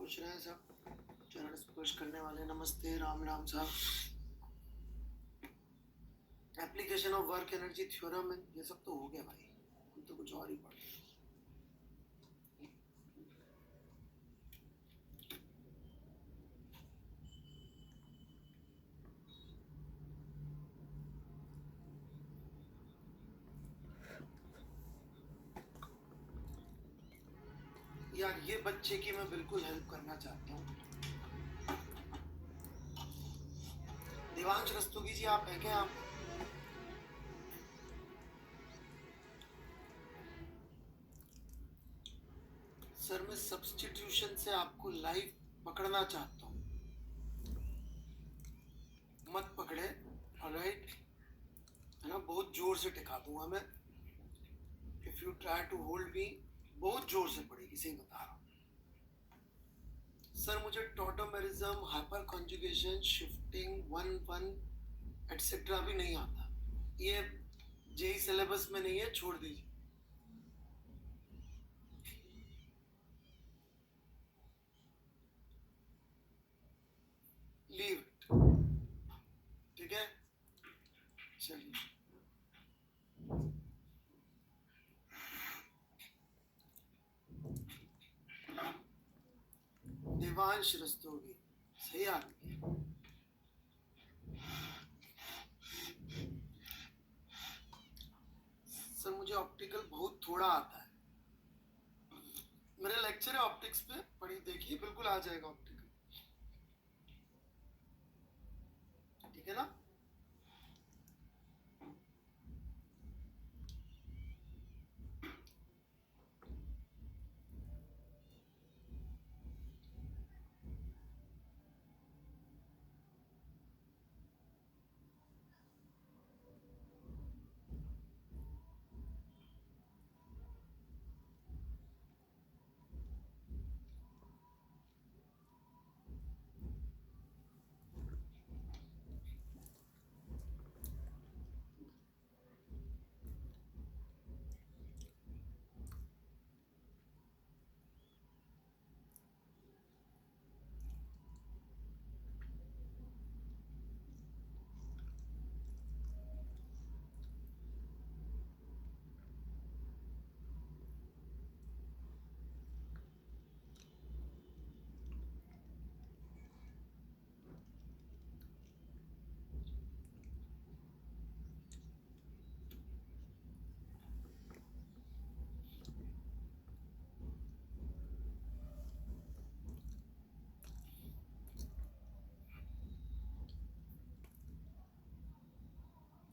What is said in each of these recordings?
पूछ रहे हैं सब, चरण स्पर्श करने वाले। नमस्ते, राम राम साहब। Application of work energy theorem, ये सब तो हो गया भाई, हम तो कुछ और ही पढ़ रहे हैं। यार ये बच्चे की मैं बिल्कुल हेल्प करना चाहता हूँ। देवांश रस्तोगी जी, आप हैं क्या यहाँ पे? सर मैं सब्स्टिट्यूशन से आपको लाइव पकड़ना चाहता हूँ, मत पकड़े। ऑलराइट, है ना, बहुत जोर से टिका दूंगा मैं। If you try to hold me, बहुत जोर से पड़ेगी, सही बता रहा हूँ। सर मुझे tautomerism, hyper conjugation, shifting, one one etcetera भी नहीं आता। ये जेई सिलेबस में नहीं है, छोड़ दीजिए। लीव इट, ठीक है, चलिए। देवांश रस्तोगी, सही आदमी है। सर मुझे ऑप्टिकल बहुत थोड़ा आता है। मेरे लेक्चर है ऑप्टिक्स पे, पढ़ी देखिए, बिल्कुल आ जाएगा ऑप्टिकल, ठीक है ना।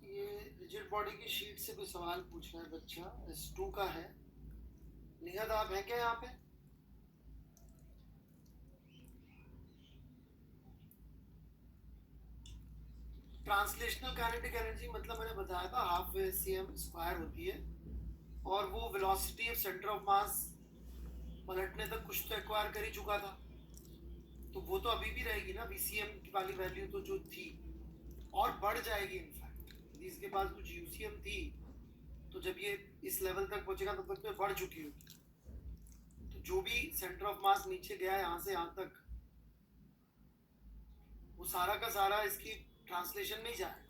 ये रिजिड बॉडी की शीट से कोई सवाल पूछ रहा है बच्चा, S2 का है। निहद आप हैं क्या यहाँ पे? ट्रांसलेशनल काइनेटिक एनर्जी मतलब मैंने बताया था हाफ cm स्क्वायर होती है, और वो velocity of centre of mass पलटने तक कुछ तो एक्वायर कर ही चुका था, तो वो तो अभी भी रहेगी ना, VCM वाली वैल्यू तो जो थी, और बढ़ जाएगी। इनफैक्ट यदि इसके पास कुछ UCM थी, तो जब ये इस लेवल तक पहुंचेगा तब तक तो बढ़ चुकी होगी। तो जो भी सेंटर ऑफ मास नीचे गया है यहाँ से यहाँ तक, वो सारा का सारा इसकी ट्रांसलेशन में ही जाएगा।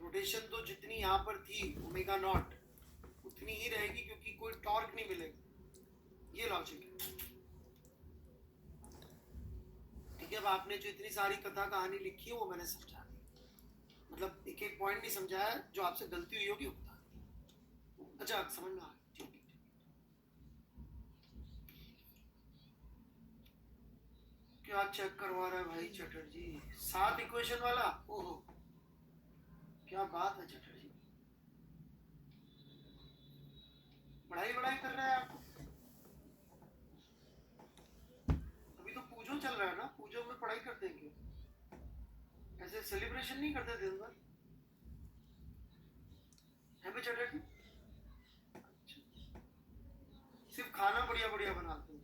रोटेशन तो जितनी यहाँ पर थी ओमेगा नॉट, उतनी ही रहेगी, क्योंकि कोई टॉर्क नहीं मिलेगा। ये लॉजिक है, ठीक है। अब आपने जो इतनी सारी कथा कहानी लिखी है वो मैंने समझा दी, मतलब एक एक पॉइंट नहीं समझाया, जो आपसे गलती हुई होगी बता दी। अच्छा, समझ में आ गया, ठीक है। क्या चेक करवा रहा है भाई चटर्जी? 7 इक्वेशन वाला, ओहो क्या बात है चटर्जी, पढ़ाई वढ़ाई कर रहे हैं आप। अभी तो पूजो चल रहा है ना, पूजो में पढ़ाई करते हैं क्यों? ऐसे सेलिब्रेशन नहीं करते दिन भर? है भी चटर्जी? सिर्फ खाना बढ़िया बढ़िया बनाते हैं।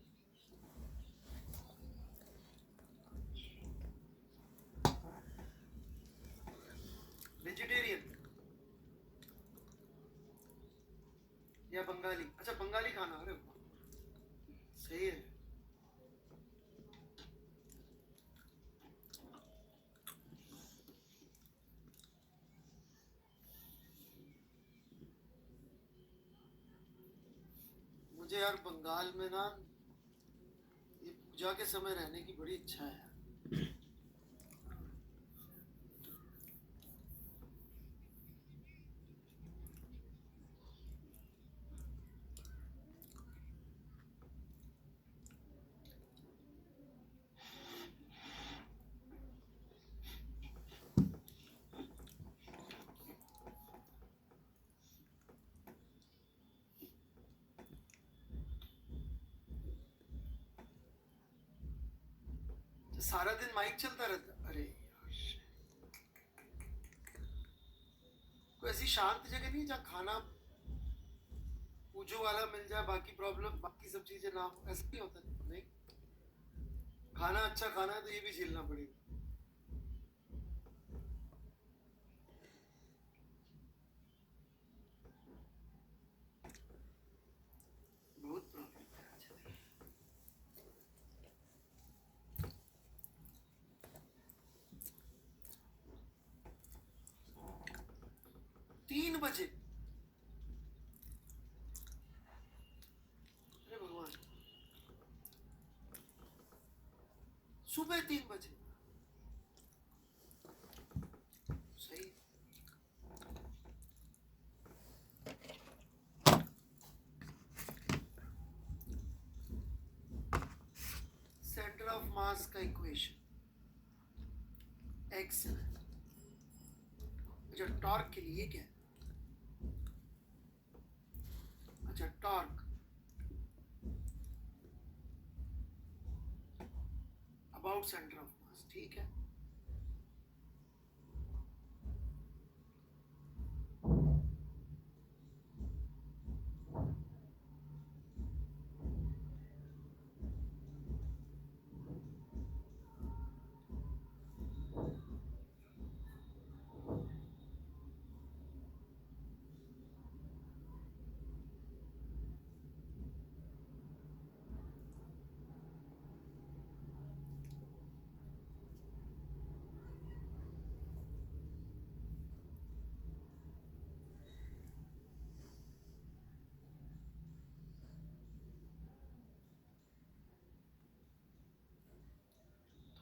वेजिटेरियन या बंगाली? अच्छा बंगाली खाना, अरे सही है। मुझे यार बंगाल में ना ये पूजा के समय रहने की बड़ी इच्छा है। तो सारा दिन माइक चलता रहता, अरे यार कोई ऐसी शांत जगह नहीं जहाँ खाना पूजो वाला मिल जाए, बाकी प्रॉब्लम बाकी सब चीजें ना हो, ऐसा नहीं होता? नहीं, खाना अच्छा खाना है तो ये भी झेलना पड़ेगा। बहुत प्रॉब्लम है आज। 3 बजे? अरे भगवान, सुबह 3 बजे? सही। सेंटर ऑफ मास का इक्वेशन एक्स है। अच्छा, टॉर्क के लिए क्या है? अच्छा, torque about centre of mass, ठीक है।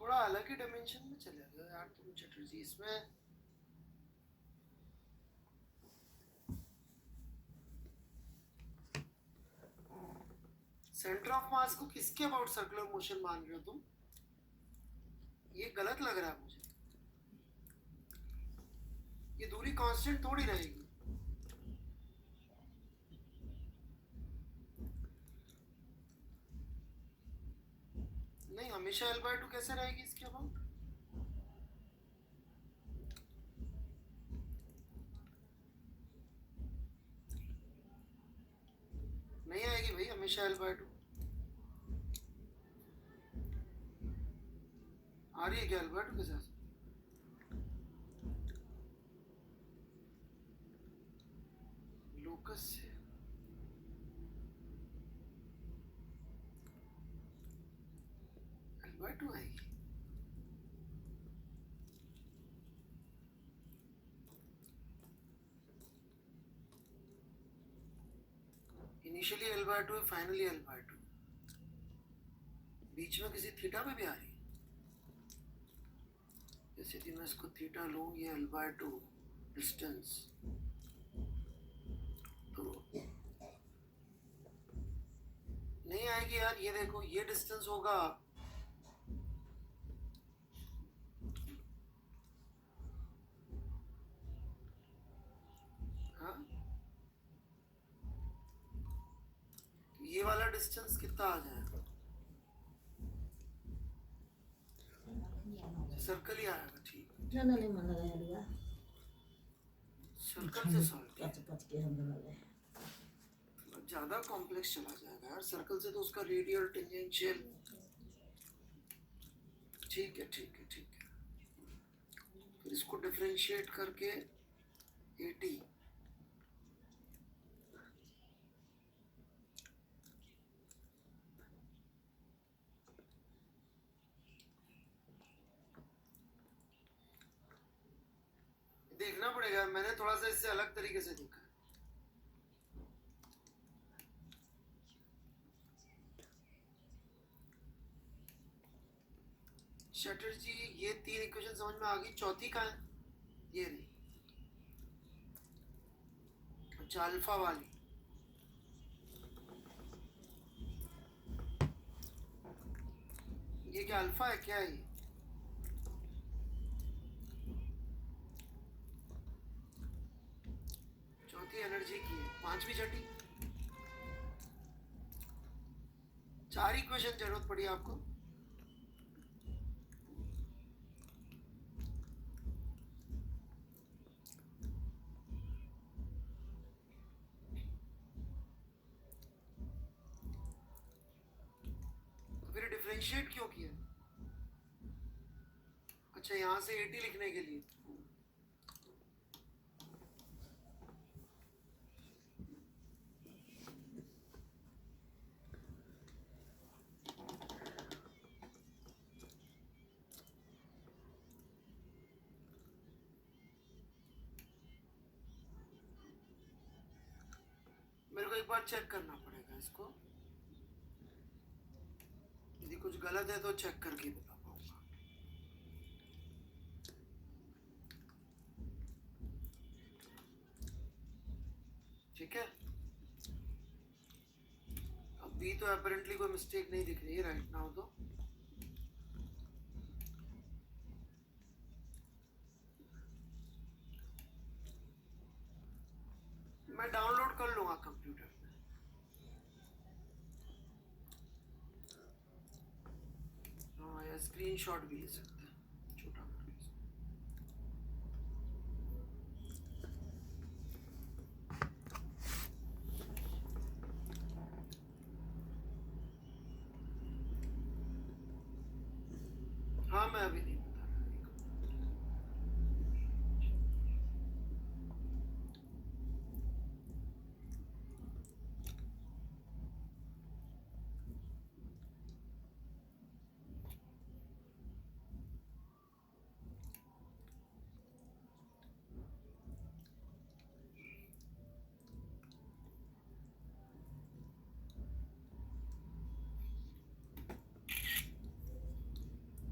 थोड़ा अलग ही डायमेंशन में चले गए यार तुम चटर्जी इसमें। सेंटर ऑफ मास को किसके अबाउट सर्कुलर मोशन मान रहे हो तुम? ये गलत लग रहा है मुझे। ये दूरी कांस्टेंट थोड़ी रहेगी। नहीं, हमेशा L/2 कैसे रहेगी इसके अबाउट? नहीं आएगी भाई हमेशा L/2। आ रही है क्या L/2 के साथ? लोकस से L/2 आएगी। इनिशियली L/2 फाइनली L/2, बीच में किसी थीटा में भी आ रही है। जैसे कि मैं इसको थीटा लूं, ये L/2 डिस्टेंस, तो नहीं आएगी यार। ये देखो, ये डिस्टेंस होगा, हाँ, ये वाला डिस्टेंस कितना आ जाएगा? सर्कल ही आएगा, ठीक। नहीं मन लगा सर्कल से सॉल्व पच के हम लगे ज्यादा कॉम्प्लेक्स चला जाएगा यार। सर्कल से तो उसका रेडियल टेंजेंशियल, ठीक है ठीक है ठीक है। फिर इसको डिफरेंशिएट करके 80, देखना पड़ेगा। मैंने थोड़ा सा इससे अलग तरीके से देखा। चटर्जी, ये 3 इक्वेशन समझ में आ गई, चौथी कहाँ है? ये रही। अच्छा, अल्फा वाली। ये क्या अल्फा है, क्या है ये? चौथी एनर्जी की है, पांचवी छठी, 4 इक्वेशन जरूरत पड़ी आपको। तो फिर डिफरेंशिएट क्यों किया? अच्छा, यहाँ से 80 लिखने के लिए। मेरे को एक बार चेक करना पड़ेगा इसको, यदि कुछ गलत है तो चेक करके बता पाऊंगा। ठीक है, अभी तो अपेरेंटली कोई मिस्टेक नहीं दिख रही है राइट नाउ तो। मैं डाउनलोड कर लूंगा कंप्यूटर में। हाँ, या स्क्रीनशॉट भी ले सकते हैं छोटा करके। हाँ, मैं अभी नहीं बता रहा।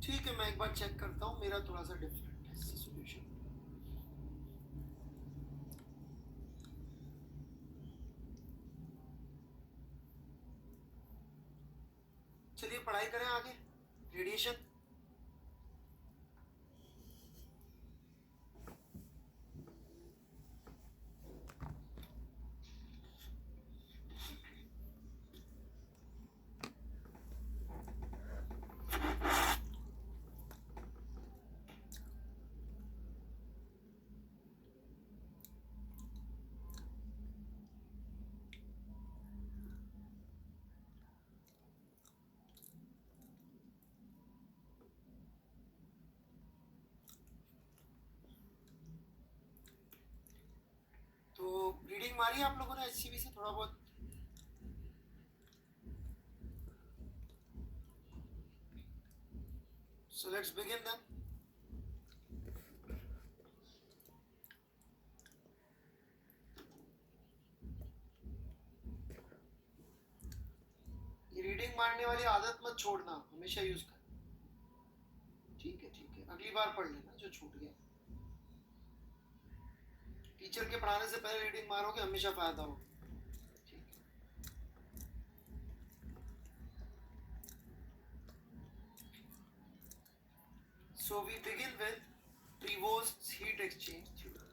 ठीक है, मैं एक बार चेक करता हूँ, मेरा थोड़ा सा डिफरेंट है इससे सॉल्यूशन। चलिए पढ़ाई करें आगे। रेडिएशन, तो रीडिंग मारी आप लोगों ने एचसीवी से थोड़ा बहुत? So let's begin then. ये रीडिंग मारने वाली आदत मत छोड़ना, हमेशा यूज कर। ठीक है ठीक है, अगली बार पढ़ लेना जो छूट गया। टीचर के पढ़ाने से पहले रीडिंग मारोगे, हमेशा फायदा होगा। ठीक है। So we begin with Prevost's heat exchange theorem.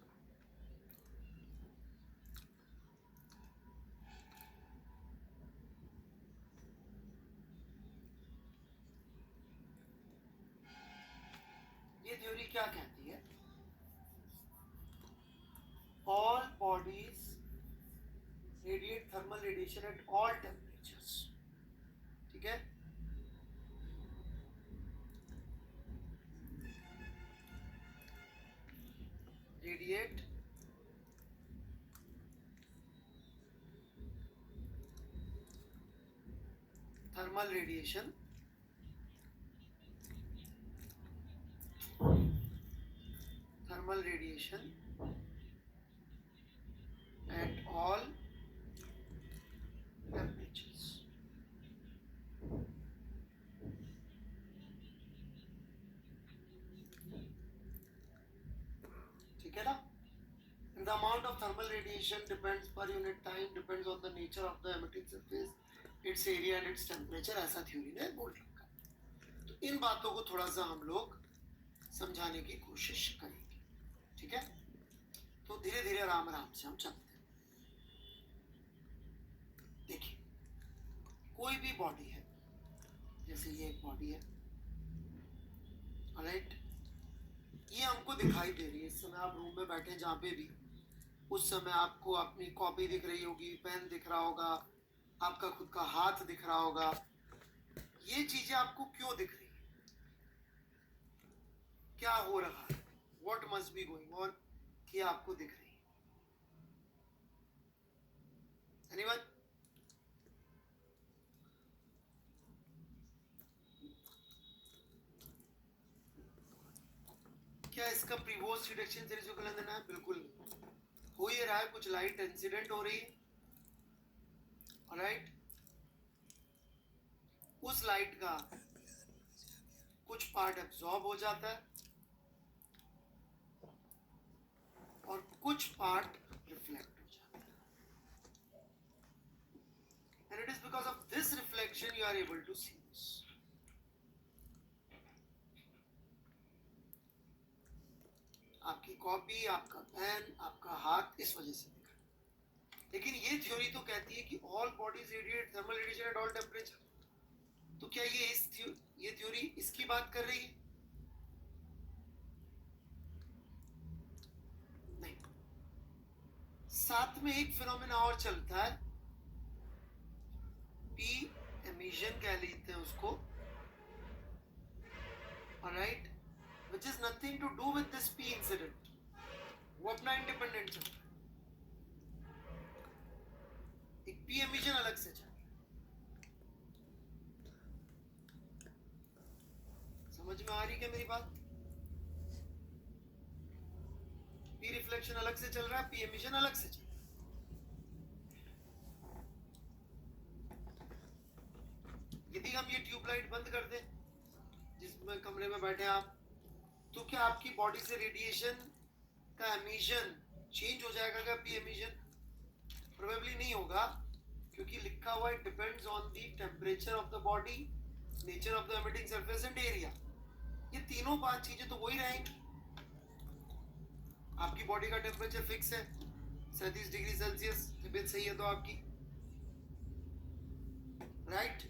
ये थ्योरी क्या कहती है? All bodies radiate thermal radiation at all temperatures. ठीक है, radiate thermal radiation at all temperatures. thermal radiation depends per unit time, depends on the nature of the emitting surface, its area and its temperature, ऐसा theory ने बोल रखा है। तो इन बातों को थोड़ा सा हम लोग समझाने की कोशिश करेंगे, ठीक है। तो धीरे धीरे आराम आराम से हम चलते हैं। देखिए, कोई भी बॉडी है, जैसे ये एक बॉडी है, राइट, ये हमको दिखाई दे रही है। इस समय आप रूम में बैठे जहाँ पे भी, उस समय आपको अपनी कॉपी दिख रही होगी, पेन दिख रहा होगा, आपका खुद का हाथ दिख रहा होगा। ये चीजें आपको क्यों दिख रही है? क्या हो रहा है? What must be going on कि आपको दिख रही है? Anyone? क्या इसका प्रीवोस्ट डिटेक्शन सीरीज को कलर देना है? बिल्कुल नहीं। हो ये रहा है, कुछ लाइट इंसिडेंट हो रही है, राइट। उस लाइट का कुछ पार्ट एब्जॉर्ब हो जाता है और कुछ पार्ट रिफ्लेक्ट हो जाता है, and it is because of this reflection you are able to see this. आपकी कॉपी, आपका पेन, आपका हाथ इस वजह से दिख रहा है। लेकिन ये थ्योरी तो कहती है कि all bodies radiate thermal radiation at all temperature. तो क्या ये थ्योरी इसकी बात कर रही है? नहीं। साथ में एक फिनोमेना और चलता है, पी एमिशन कह लेते हैं उसको, alright, which is nothing to do with this P incident. वो अपना इंडिपेंडेंट चल रहा है, एक P emission अलग से चल रहा है। समझ में आ रही क्या मेरी बात? P रिफ्लेक्शन अलग से चल रहा है, P emission अलग से चल रहा है। यदि हम ये ट्यूबलाइट बंद कर दें, जिसमें कमरे में बैठे आप, तो क्या आपकी बॉडी से रेडिएशन का एमिशन चेंज हो जाएगा क्या? पी एमिशन प्रोबेबली नहीं होगा, क्योंकि लिखा हुआ है depends on the temperature of the body, nature of the emitting surface and area. ये तीनों पांच चीजें तो वही रहेंगी। आपकी बॉडी का टेम्परेचर फिक्स है 37 डिग्री सेल्सियस, तबीयत सही है तो आपकी, right.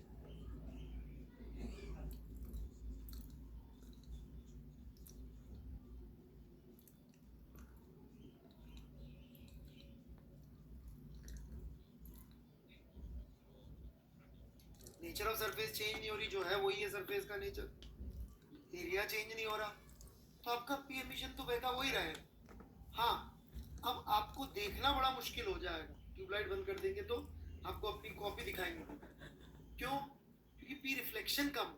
Nature of surface change नहीं हो रही, जो है वही है सरफेस का नेचर, एरिया चेंज नहीं हो रहा, तो आपका पी एमिशन तो बेटा वही रहेगा। हाँ, अब आपको देखना बड़ा मुश्किल हो जाएगा, ट्यूबलाइट बंद कर देंगे तो आपको अपनी कॉपी दिखाएंगे। क्यों? क्योंकि पी रिफ्लेक्शन कम,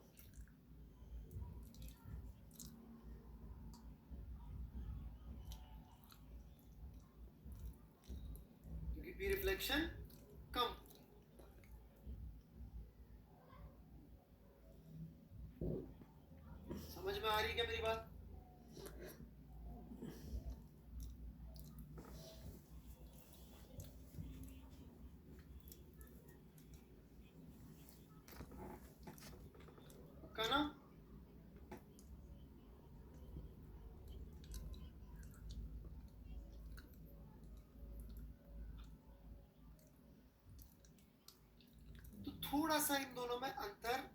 क्योंकि पी रिफ्लेक्शन कम। समझ में आ रही है क्या मेरी बात? का ना? तो थोड़ा सा इन दोनों में अंतर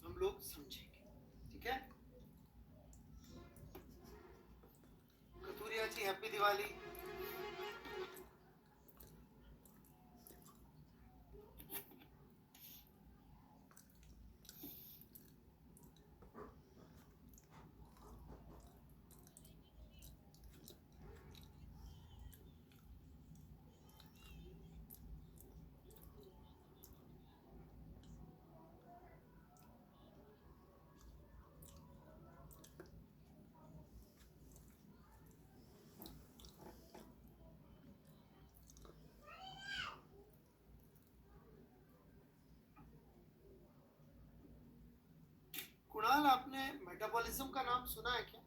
हम लोग समझेंगे, ठीक है। कतूरिया जी हैप्पी दिवाली। कुणाल, आपने मेटाबॉलिज्म का नाम सुना है क्या?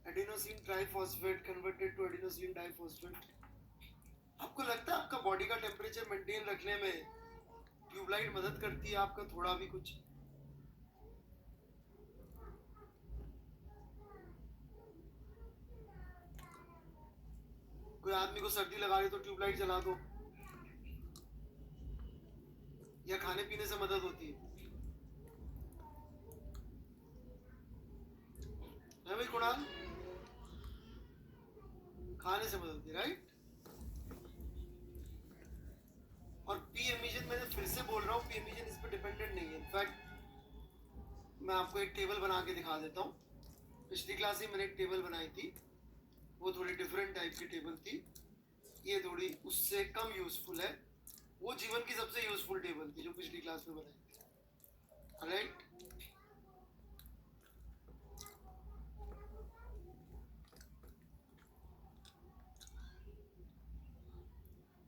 Adenosine triphosphate converted to adenosine diphosphate. आपको लगता है आपका बॉडी का टेम्परेचर मेंटेन रखने में ट्यूबलाइट मदद करती है आपका थोड़ा भी कुछ? कोई आदमी को सर्दी लगा रही तो ट्यूबलाइट जला दो, या खाने पीने से मदद होती है भाई कुणाल? खाने से मदद होती है, राइट? और पी एमिशन, मैंने फिर से बोल रहा हूँ, पी एमिशन इस पर डिपेंडेंट नहीं है। इनफैक्ट मैं आपको एक टेबल बना के दिखा देता हूँ। पिछली क्लास में मैंने एक टेबल बनाई थी, वो थोड़ी डिफरेंट टाइप की टेबल थी, ये थोड़ी उससे कम यूजफुल है। वो जीवन की सबसे यूजफुल टेबल थी जो पिछली क्लास में बनाई थी, राइट?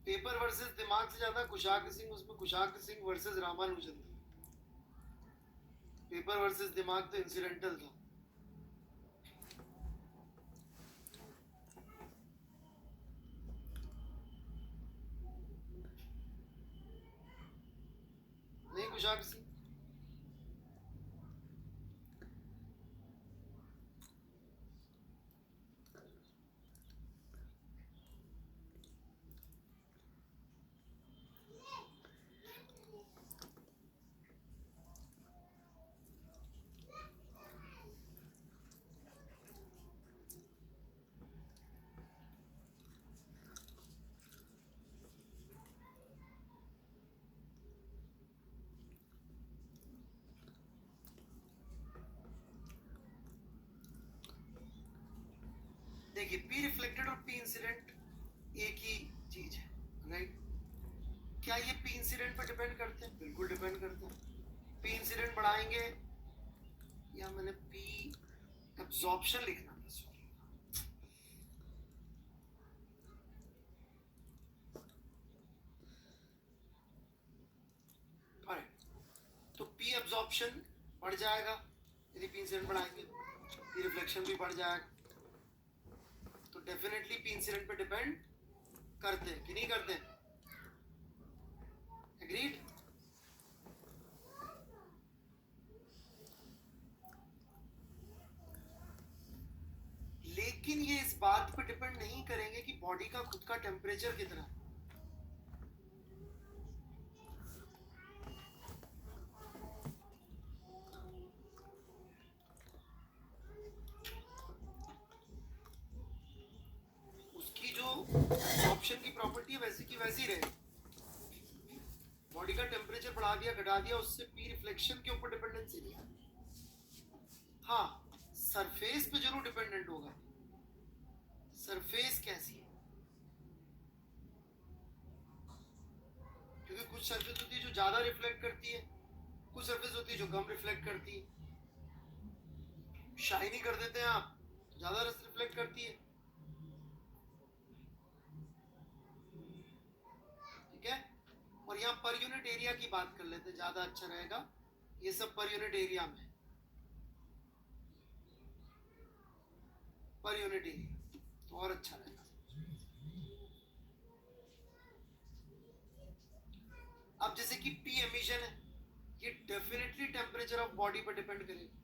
पेपर वर्सेस दिमाग से ज्यादा कुशाग्र सिंह, उसमें कुशाग्र सिंह वर्सेस रामानुजन था। पेपर वर्सेस दिमाग तो इंसिडेंटल था। नहीं कुशाग्र सिंह? देखिए, पी रिफ्लेक्टेड और पी इंसिडेंट एक ही चीज है, राइट? क्या ये पी इंसिडेंट पर डिपेंड करते हैं? बिल्कुल डिपेंड करते हैं। पी इंसिडेंट बढ़ाएंगे, या मैंने पी एब्जॉर्प्शन लिखना था, सॉरी। तो पी एब्जॉर्प्शन बढ़ जाएगा यदि पी इंसिडेंट बढ़ाएंगे, पी रिफ्लेक्शन भी बढ़ जाएगा। तो डेफिनेटली पी इंसिडेंट पे डिपेंड करते हैं कि नहीं करते हैं? एग्रीड? लेकिन ये इस बात पे डिपेंड नहीं करेंगे कि बॉडी का खुद का टेम्परेचर कितना है। उसकी जो ऑप्शन की प्रॉपर्टी है वैसी की वैसी रहेगी। बॉडी का टेम्परेचर बढ़ा दिया घटा दिया, उससे पी रिफ्लेक्शन के ऊपर डिपेंडेंसी नहीं है। हाँ, सरफेस पे जरूर डिपेंडेंट होगा। सरफेस कैसी है? क्योंकि कुछ सरफेस होती है जो ज्यादा रिफ्लेक्ट करती है, कुछ सरफेस होती है जो कम रिफ्लेक्ट करती है। शाइनी कर देते हैं आप, ज्यादा रिफ्लेक्ट करती है, ठीक है? और यहाँ पर यूनिट एरिया की बात कर लेते हैं, ज्यादा अच्छा रहेगा। ये सब पर यूनिट एरिया में, पर यूनिट एरिया तो और अच्छा रहेगा। अब जैसे कि पी एमिशन है, ये डेफिनेटली टेम्परेचर ऑफ बॉडी पर डिपेंड करेगा।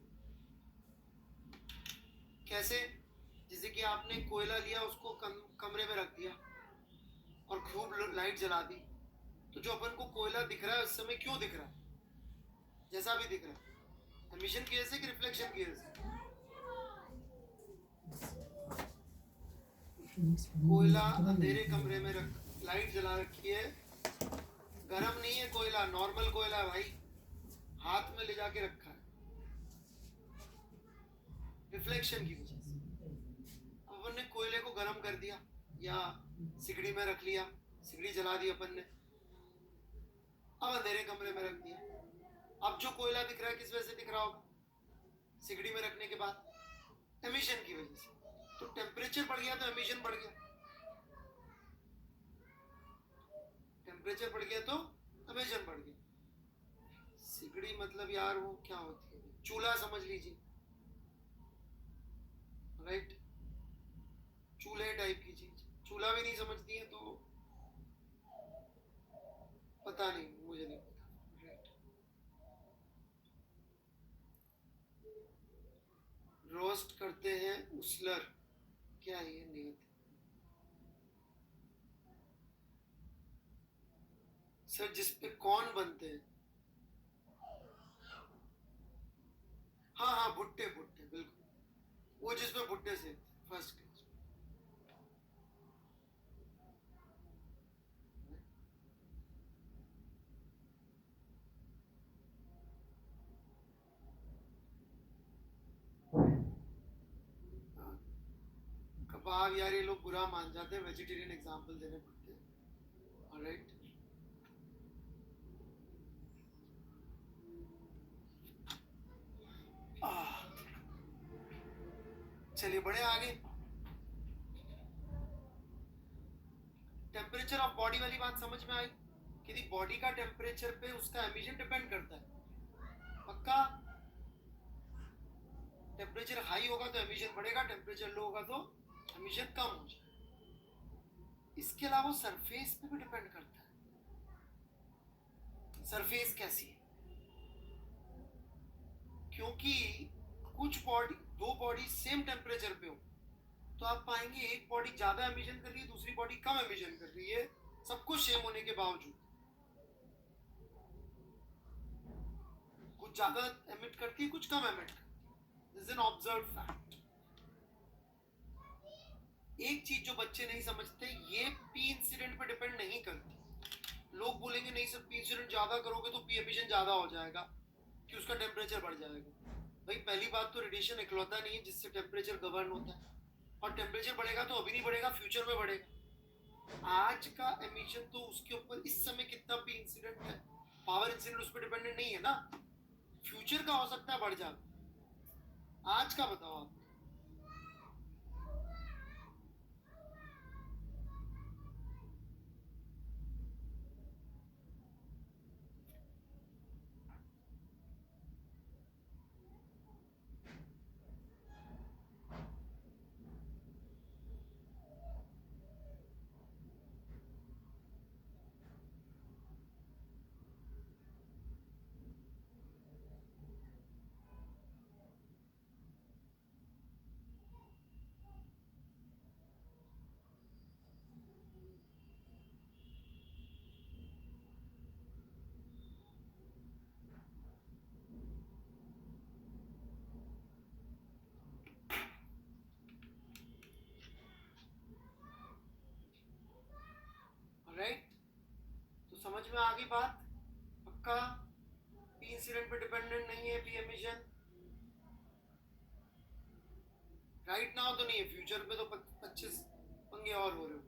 कैसे? जैसे कि आपने कोयला लिया, उसको कमरे में रख दिया और खूब लाइट जला दी, तो जो अपन को कोयला दिख रहा है उस समय क्यों दिख रहा है? जैसा भी दिख रहा है, एमिशन की वजह से कि रिफ्लेक्शन की वजह से? कोयला अंधेरे कमरे में रख, लाइट जला रखी है, गरम नहीं है कोयला, नॉर्मल कोयला है भाई, हाथ में ले जाके रखा है, रिफ्लेक्शन की वजह से। अपन ने कोयले को गरम कर दिया या सिगड़ी में रख लिया, सिगड़ी जला दी अपन ने, अब अंधेरे कमरे में रख दिया। अब जो कोयला दिख रहा है किस वजह से दिख रहा होगा? सिगड़ी में रखने के बाद एमिशन की वजह से। तो टेम्परेचर बढ़ गया तो एमिशन बढ़ गया, टेम्परेचर बढ़ गया तो एमिशन बढ़ गया। सिगड़ी मतलब यार वो क्या होती है? चूल्हा समझ लीजिए, राइट? चूल्हे टाइप की चीज, चूल्हा भी नहीं समझती है तो पता नहीं, मुझे नहीं पता। राइट, रोस्ट करते हैं उसलर, क्या है ये नियत? सर जिसपे कौन बनते हैं, हाँ हाँ भुट्टे भुट्टे, बिल्कुल वो जिसमें भुट्टे से फर्स्ट क्लास। कबाब यार ये लोग बुरा मान जाते हैं, वेजिटेरियन एग्जांपल देने पड़ते हैं। ऑलराइट, चलिए बढ़े आगे। टेम्परेचर ऑफ बॉडी वाली बात समझ में आई कि बॉडी का टेम्परेचर पे उसका एमिशन डिपेंड करता है, पक्का? टेम्परेचर हाई होगा तो एमिशन बढ़ेगा, टेम्परेचर लो होगा तो एमिशन कम हो जाएगा। इसके अलावा सरफेस पे भी डिपेंड करता है, सरफेस कैसी है, क्योंकि कुछ बॉडी, दो बॉडी सेम टेम्परेचर पे हो तो आप पाएंगे एक बॉडी ज्यादा एमिशन कर रही है, दूसरी बॉडी कम एमिशन कर रही है, सब कुछ सेम होने के बावजूद। कुछ ज्यादा एमिट करती है, कुछ कम एमिट करती है। This is an observed fact. एक चीज जो बच्चे नहीं समझते, ये पी इंसिडेंट पे डिपेंड नहीं करती। लोग बोलेंगे नहीं सर पी इंसिडेंट ज्यादा करोगे तो पी एमिशन ज्यादा हो जाएगा कि उसका टेम्परेचर बढ़ जाएगा। भाई पहली बात तो रेडिएशन इकलौता नहीं है जिससे टेम्परेचर गवर्न होता है, और टेम्परेचर बढ़ेगा तो अभी नहीं बढ़ेगा, फ्यूचर में बढ़ेगा। आज का एमिशन तो उसके ऊपर इस समय कितना पी इंसिडेंट है, पावर इंसिडेंट उस पर डिपेंडेंट नहीं है ना, फ्यूचर का हो सकता है बढ़ जाए। आज का बताओ आप। राइट, तो समझ में आ गई बात, पक्का? पी इंसिडेंट पे डिपेंडेंट नहीं है पी एमिशन, राइट नाउ तो नहीं है, फ्यूचर पे तो 25 पंगे और हो रहे हो।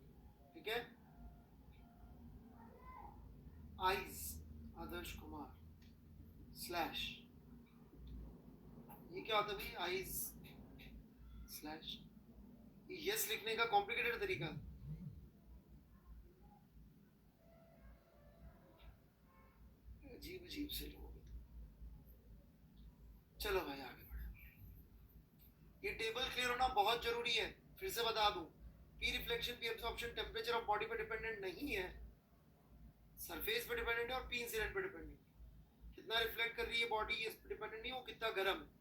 ठीक है, आइज आदर्श कुमार स्लैश, ये क्या होता है भाई, आइज स्लैश, यस लिखने का कॉम्प्लिकेटेड तरीका। अजीब अजीब से लोग। चलो भाई आगे बढ़े, ये टेबल क्लियर होना बहुत जरूरी है। फिर से बता दूं, P reflection P absorption temperature of body पे डिपेंडेंट नहीं है, सरफेस पे डिपेंडेंट है और पी इंसिडेंट पे डिपेंडेंट है। कितना रिफ्लेक्ट कर रही है बॉडी इस पे डिपेंडेंट नहीं, वो कितना गर्म है।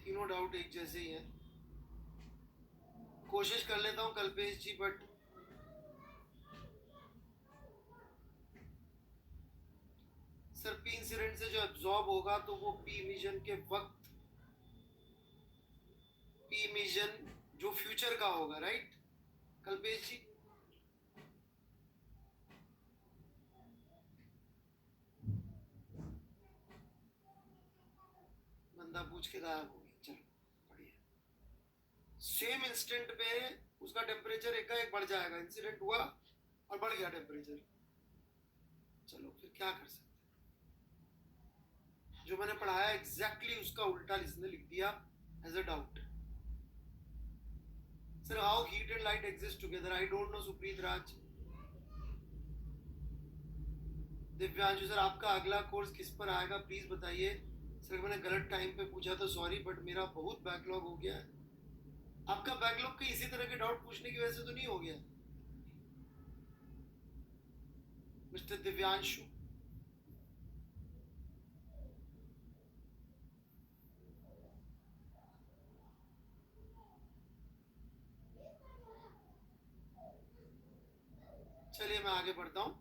तीनों डाउट एक जैसे ही है, कोशिश कर लेता हूँ कल्पेश जी, बट सर पी इंसिडेंट से जो एब्जॉर्ब होगा तो वो पी इमिशन के वक्त, पी इमिशन जो फ्यूचर का होगा, राइट कल्पेश जी? बंदा पूछ के गायब हो गया। चलो बढ़िया, सेम इंस्टेंट पे उसका टेम्परेचर एक का एक बढ़ जाएगा, इंसिडेंट हुआ और बढ़ गया टेम्परेचर। चलो फिर क्या कर सकते हैं, जो मैंने पढ़ाया एग्जैक्टली उसका उल्टा इसने लिख दिया as a doubt. Sir how heat and light exist together, I don't know Supreet Raj. Divyanshu sir आपका अगला कोर्स किस पर आएगा प्लीज बताइए. सर मैंने गलत टाइम पे पूछा तो सॉरी, बट मेरा बहुत बैकलॉग हो गया है. आपका बैकलॉग के इसी तरह के डाउट पूछने की वजह से तो नहीं हो गया मिस्टर दिव्यांशु? चलिए मैं आगे बढ़ता हूं.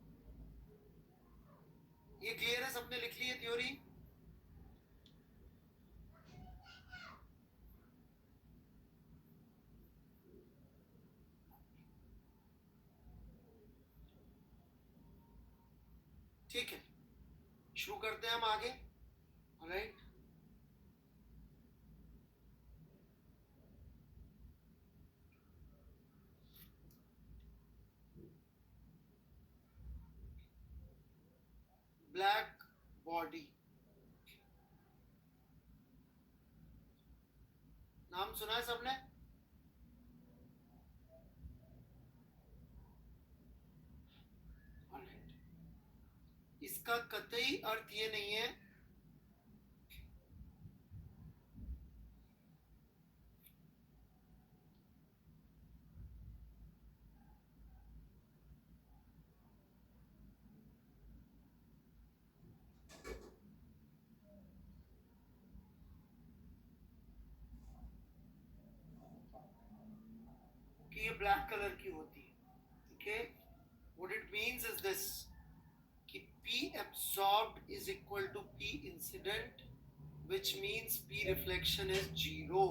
ये क्लियर है, सबने लिख ली है थ्योरी? ठीक है, शुरू करते हैं हम आगे. ऑलराइट, ब्लैक बॉडी, नाम सुना है सबने? ऑलराइट, इसका कतई अर्थ ये नहीं है कि ये ब्लैक कलर की होती है. ठीक है, what it means is this कि P absorbed is equal to P incident, which means P reflection is 0.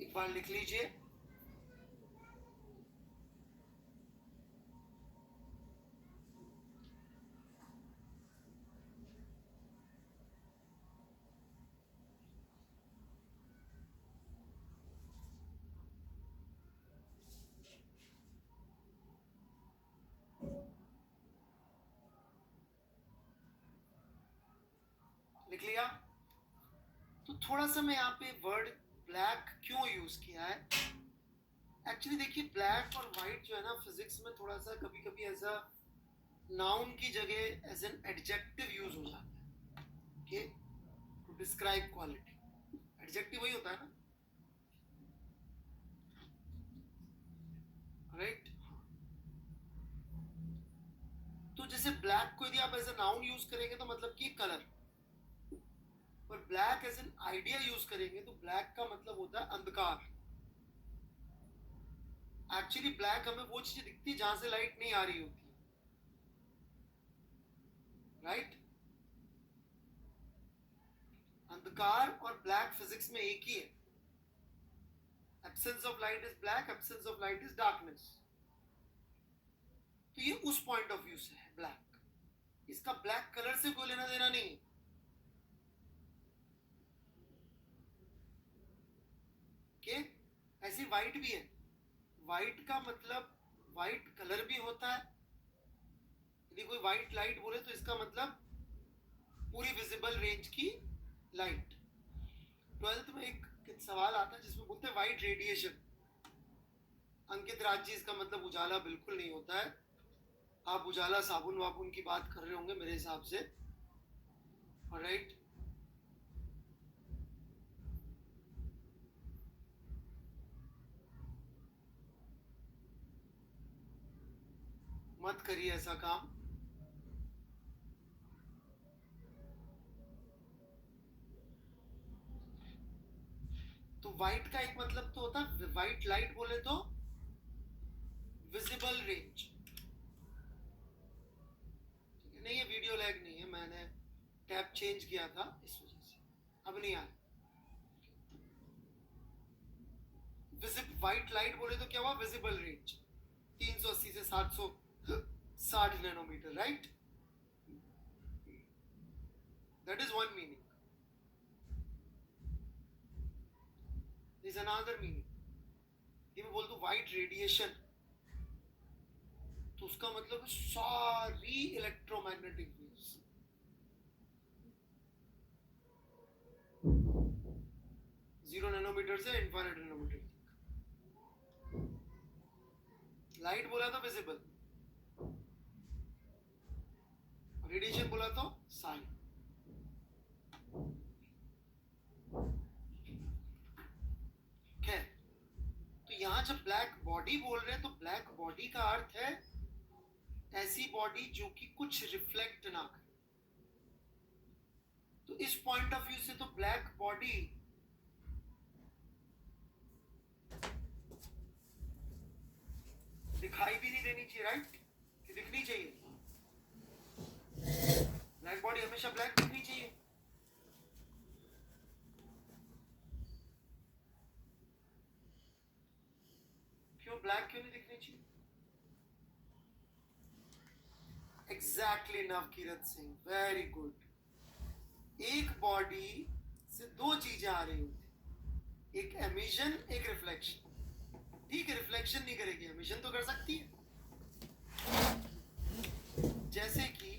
एक बार लिख लीजिए. लिख लिया? तो थोड़ा सा मैं यहाँ पे वर्ड ब्लैक क्यों यूज किया है. एक्चुअली देखिए, ब्लैक और व्हाइट जो है ना, फिजिक्स में थोड़ा सा कभी कभी ऐसा नाउन की जगह एज एन एडजेक्टिव यूज हो जाता है. Okay, to describe quality. Adjective वही होता है ना, राइट? तो जैसे ब्लैक को यदि आप एज ए नाउन यूज करेंगे तो मतलब कि कलर, पर black as an idea use करेंगे तो ब्लैक का मतलब होता है अंधकार. एक्चुअली ब्लैक हमें वो चीज दिखती है जहां से लाइट नहीं आ रही होती है, राइट? अंधकार और ब्लैक फिजिक्स में एक ही है. Absence of light is black, absence of light is darkness. तो ये उस पॉइंट ऑफ व्यू से है ब्लैक. इसका ब्लैक कलर से कोई लेना देना नहीं है. ओके, ऐसी व्हाइट भी है. व्हाइट का मतलब व्हाइट कलर भी होता है. यदि कोई व्हाइट लाइट बोले तो इसका मतलब पूरी विजिबल रेंज की लाइट. 12th में एक सवाल आता है जिसमें बोलते हैं व्हाइट रेडिएशन. अंकित राज जी, इसका मतलब उजाला बिल्कुल नहीं होता है. आप उजाला साबुन वाबुन की बात कर रहे होंगे मेरे हिसाब से. ऑलराइट, मत करिए ऐसा काम. तो व्हाइट का एक मतलब तो होता है, व्हाइट लाइट बोले तो विजिबल रेंज. नहीं, ये वीडियो लैग नहीं है, मैंने टैब चेंज किया था इस वजह से अब नहीं आ. व्हाइट लाइट बोले तो क्या हुआ, विजिबल रेंज 380 से 760 nanometre, right? That is one meaning. Is another meaning. ये मैं बोल दूं व्हाइट रेडिएशन, तो उसका मतलब सारी इलेक्ट्रोमैग्नेटिक वेव्स 0 नैनोमीटर से इन्फाइनाइट नैनोमीटर। लाइट बोला तो विजिबल, रेडिएशन बोला तो साइन। तो यहां जब ब्लैक बॉडी बोल रहे हैं तो ब्लैक बॉडी का अर्थ है ऐसी बॉडी जो कि कुछ रिफ्लेक्ट ना करे। तो इस पॉइंट ऑफ व्यू से तो ब्लैक बॉडी दिखाई भी नहीं देनी चाहिए, राइट? कि दिखनी चाहिए, ब्लैक बॉडी हमेशा ब्लैक दिखनी चाहिए। क्यों ब्लैक क्यों नहीं दिखनी चाहिए? Exactly Navkirat Singh, very good. एक बॉडी से दो चीजें आ रही होती, एक एमिशन एक रिफ्लेक्शन। ठीक है, रिफ्लेक्शन नहीं करेगी, एमिशन तो कर सकती है। जैसे कि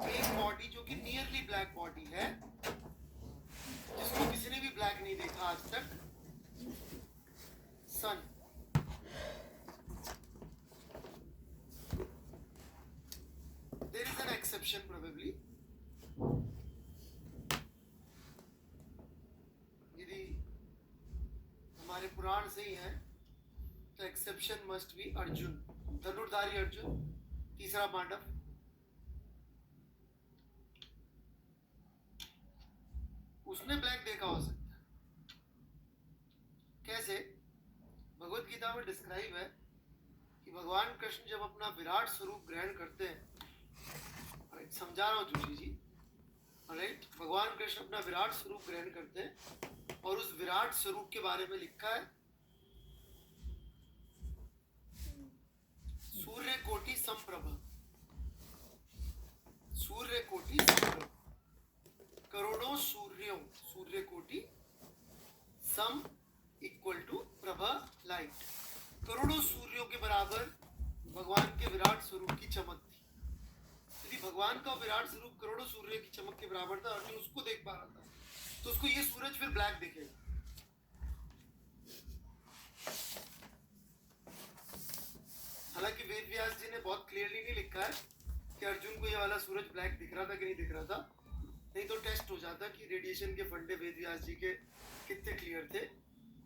एक बॉडी जो कि नियरली ब्लैक बॉडी है, जिसको किसी ने भी ब्लैक नहीं देखा आज तक, son. There is an exception probably, यदि हमारे पुराण सही है तो एक्सेप्शन मस्ट बी अर्जुन, धनुर्धारी अर्जुन, तीसरा पांडव। उसने ब्लैक देखा हो सकता है। कैसे? भगवत गीता में डिस्क्राइब है कि भगवान कृष्ण जब अपना विराट स्वरूप ग्रहण करते हैं, समझा रहा हूं जोशी जी, राइट? भगवान कृष्ण अपना विराट स्वरूप ग्रहण करते हैं और उस विराट स्वरूप के बारे में लिखा है सूर्य कोटि समप्रभ, सूर्य कोटि समप्रभ, करोड़ों सूर्यों, सूर्य कोटि सम इक्वल टू प्रभा लाइट, करोड़ों सूर्यों के बराबर भगवान के विराट स्वरूप की चमक थी। यदि भगवान का विराट स्वरूप करोड़ों सूर्य की चमक के बराबर था, अर्जुन उसको देख पा रहा था, तो उसको ये सूरज फिर ब्लैक दिखेगा। हालांकि वेद व्यास जी ने बहुत क्लियरली नहीं लिखा है कि अर्जुन को ये वाला सूरज ब्लैक दिख रहा था कि नहीं दिख रहा था, नहीं तो टेस्ट हो जाता कि रेडिएशन के फंडे वेद व्यास जी के कितने क्लियर थे।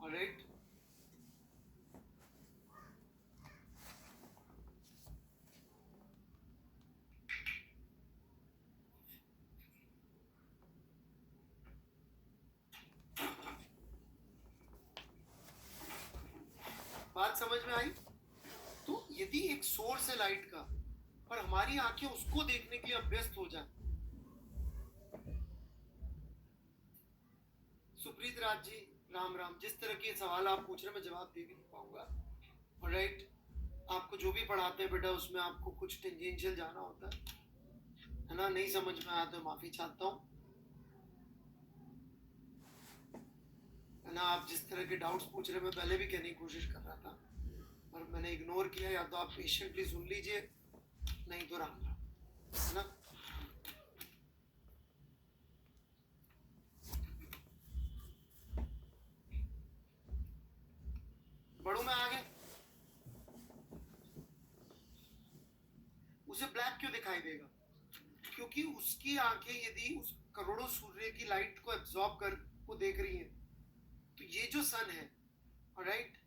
ऑलराइट, बात समझ में आई? तो यदि एक सोर्स है लाइट का और हमारी आंखें उसको देखने के लिए अभ्यस्त हो जाए, सुप्रीत राज जी राम राम, जिस तरह के सवाल आप पूछ रहे हैं मैं जवाब दे भी नहीं पाऊंगा। ऑलराइट, आपको जो भी पढ़ाते हैं बेटा उसमें आपको कुछ टेंजेंशियल जाना होता है ना, नहीं समझ में आया तो माफी चाहता हूँ, है ना। आप जिस तरह के डाउट्स पूछ रहे हैं मैं पहले भी कहने की कोशिश कर रहा था पर मैंने इग्नोर किया, या तो आप पेशेंटली सुन लीजिए, नहीं तो राम राम, है ना। बढ़ू मैं आगे। उसे ब्लैक क्यों दिखाई देगा? क्योंकि उसकी आंखें यदि उस करोड़ों सूर्य की लाइट को एब्जॉर्ब कर को देख रही हैं, तो ये जो सन है, राइट,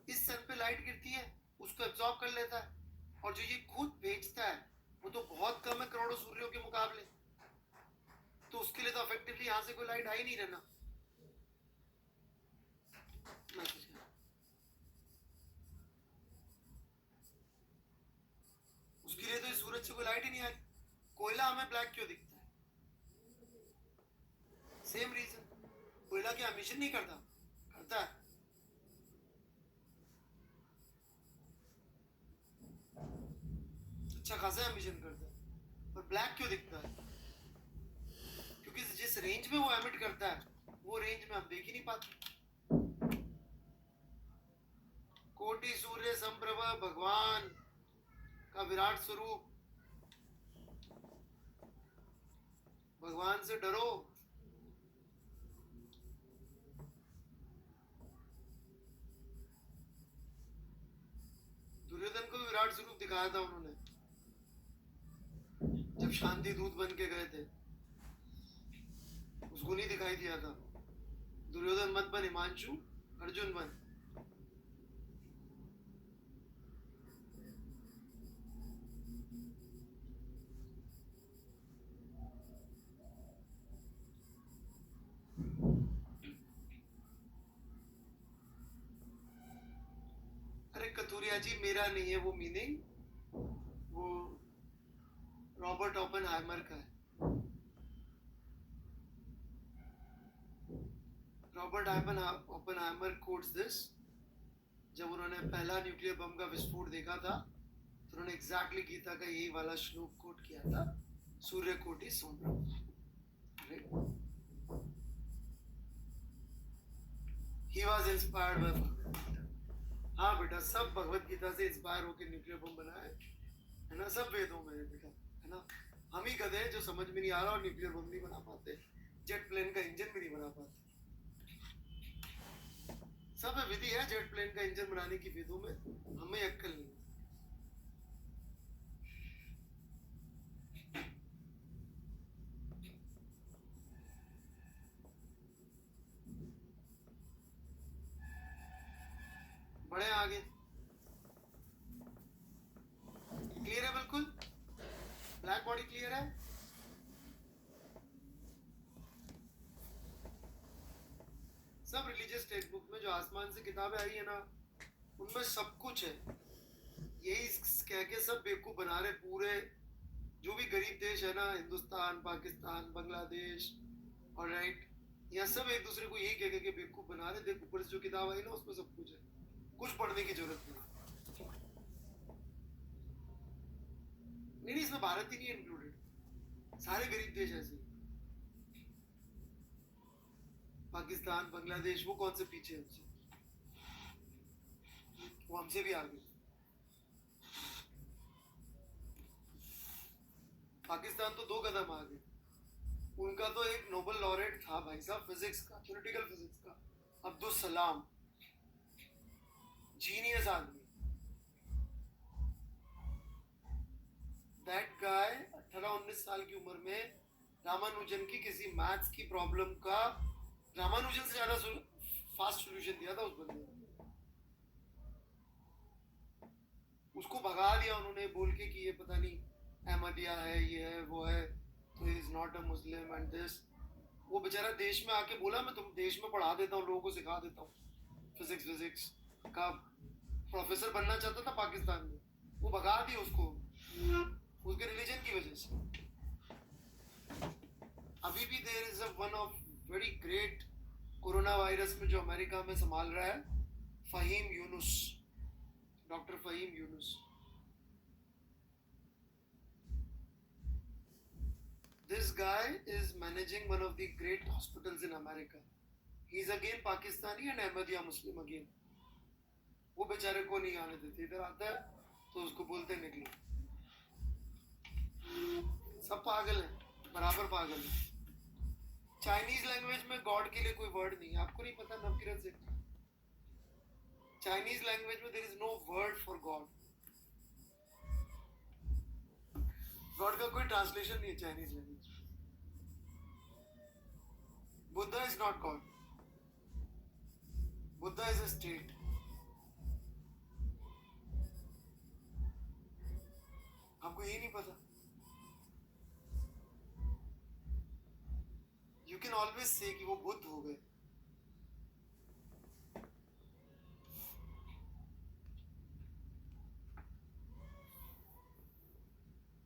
इस सन पे लाइट गिरती है, उसको एब्जॉर्ब कर लेता है, और जो ये खुद भेजता है वो तो बहुत कम है करोड़ों सूर्यों के मुकाबले, तो उसके लिए तो इफेक्टिवली यहां से कोई लाइट आ ही नहीं रहना। उसके लिए तो इस सूरज से कोई लाइट ही नहीं आ रही। कोयला हमें ब्लैक क्यों दिखता है? सेम रीजन, कोयला क्या एमिशन नहीं करता? करता है। अच्छा खासा एमिशन करता है, पर ब्लैक क्यों दिखता है? क्योंकि जिस रेंज में वो एमिट करता है वो रेंज में हम देख ही नहीं पाते। कोटि सूर्य संप्रभ भगवान का विराट स्वरूप, भगवान से डरो। दुर्योधन को भी विराट स्वरूप दिखाया था उन्होंने जब शांति दूत बन के गए थे, उसको नहीं दिखाई दिया था। दुर्योधन मत बन हिमांशु, अर्जुन बन। अरे कथूरिया जी, मेरा नहीं है वो मीनिंग, वो रॉबर्ट ओपेनहाइमर का है। रॉबर्ट ओपेनहाइमर कोट्स दिस, जब उन्होंने पहला न्यूक्लियर बम का विस्फोट देखा था तो उन्होंने एग्जैक्टली गीता का यही वाला श्लोक कोट किया था, सूर्य कोटि समप्रभ। He was inspired by Bhagavad Gita. हाँ बेटा, सब भगवद गीता से इंस्पायर होकर न्यूक्लियर बम बना है ना, सब वेदों में है बेटा, है ना। हम ही गधे हैं जो समझ में नहीं आ रहा और न्यूक्लियर बम नहीं बना पाते, जेट प्लेन का इंजन भी नहीं बना पाते। सब विधि है जेट प्लेन का इंजन बनाने की वेदों में, हमें अक्कल नहीं। बड़े आगे क्लियर है, बिल्कुल ब्लैक बॉडी क्लियर है। सब रिलीजियस टेक्स्ट बुक में जो आसमान से किताबें आई है ना, उनमें सब कुछ है। यही कह के सब बेवकूफ बना रहे पूरे, जो भी गरीब देश है ना, हिंदुस्तान, पाकिस्तान, बांग्लादेश, और राइट, यहाँ सब एक दूसरे को यही कह के बेवकूफ बना रहे। देख ऊपर से जो किताब आई ना, उसमें सब कुछ है, कुछ पढ़ने की जरूरत नहीं। नहीं, इसमें भारत ही नहीं इंक्लूडेड, सारे गरीब देश ऐसे, पाकिस्तान, बांग्लादेश, वो कौन से पीछे है हमसे, वो हमसे भी आगे। पाकिस्तान तो 2 कदम आगे, उनका तो एक नोबेल लॉरेट था भाई साहब फिजिक्स का, थ्योरेटिकल फिजिक्स का, अब्दुल सलाम, जीनियस आदमी। दैट गाय 18-19 साल की उम्र में रामानुजन की किसी मैथ्स की प्रॉब्लम का रामानुजन से ज्यादा फास्ट सॉल्यूशन दिया था उस बंदे ने। उसको भगा दिया उन्होंने बोल के कि ये पता नहीं अहमदिया है, ये है, वो है, तो he is not a Muslim and this. वो बेचारा देश में आके बोला मैं तुम देश में पढ़ा देता हूँ, लोगों को सिखा देता हूँ फिजिक्स का प्रोफेसर बनना चाहता था पाकिस्तान में, वो भगा दिया उसको उसके रिलीजन की वजह से। अभी भी there is one of very great corona virus में जो अमेरिका में संभाल रहा है, Faheem Younus, doctor Faheem Younus. This guy is managing one of the great hospitals in America. He is again Pakistani and Ahmadiyya Muslim again. वो बेचारे को नहीं आने देते, इधर आता है तो उसको बोलते निकलो। सब पागल हैं, बराबर पागल हैं। चाइनीज लैंग्वेज में गॉड के लिए कोई वर्ड नहीं है, आपको नहीं पता नवकिरत से? चाइनीज लैंग्वेज में there is no word for God. God का कोई ट्रांसलेशन नहीं है Chinese language. Buddha is not God, Buddha is a state. आपको ये नहीं पता? यू कैन ऑलवेज से कि वो बुद्ध हो गए।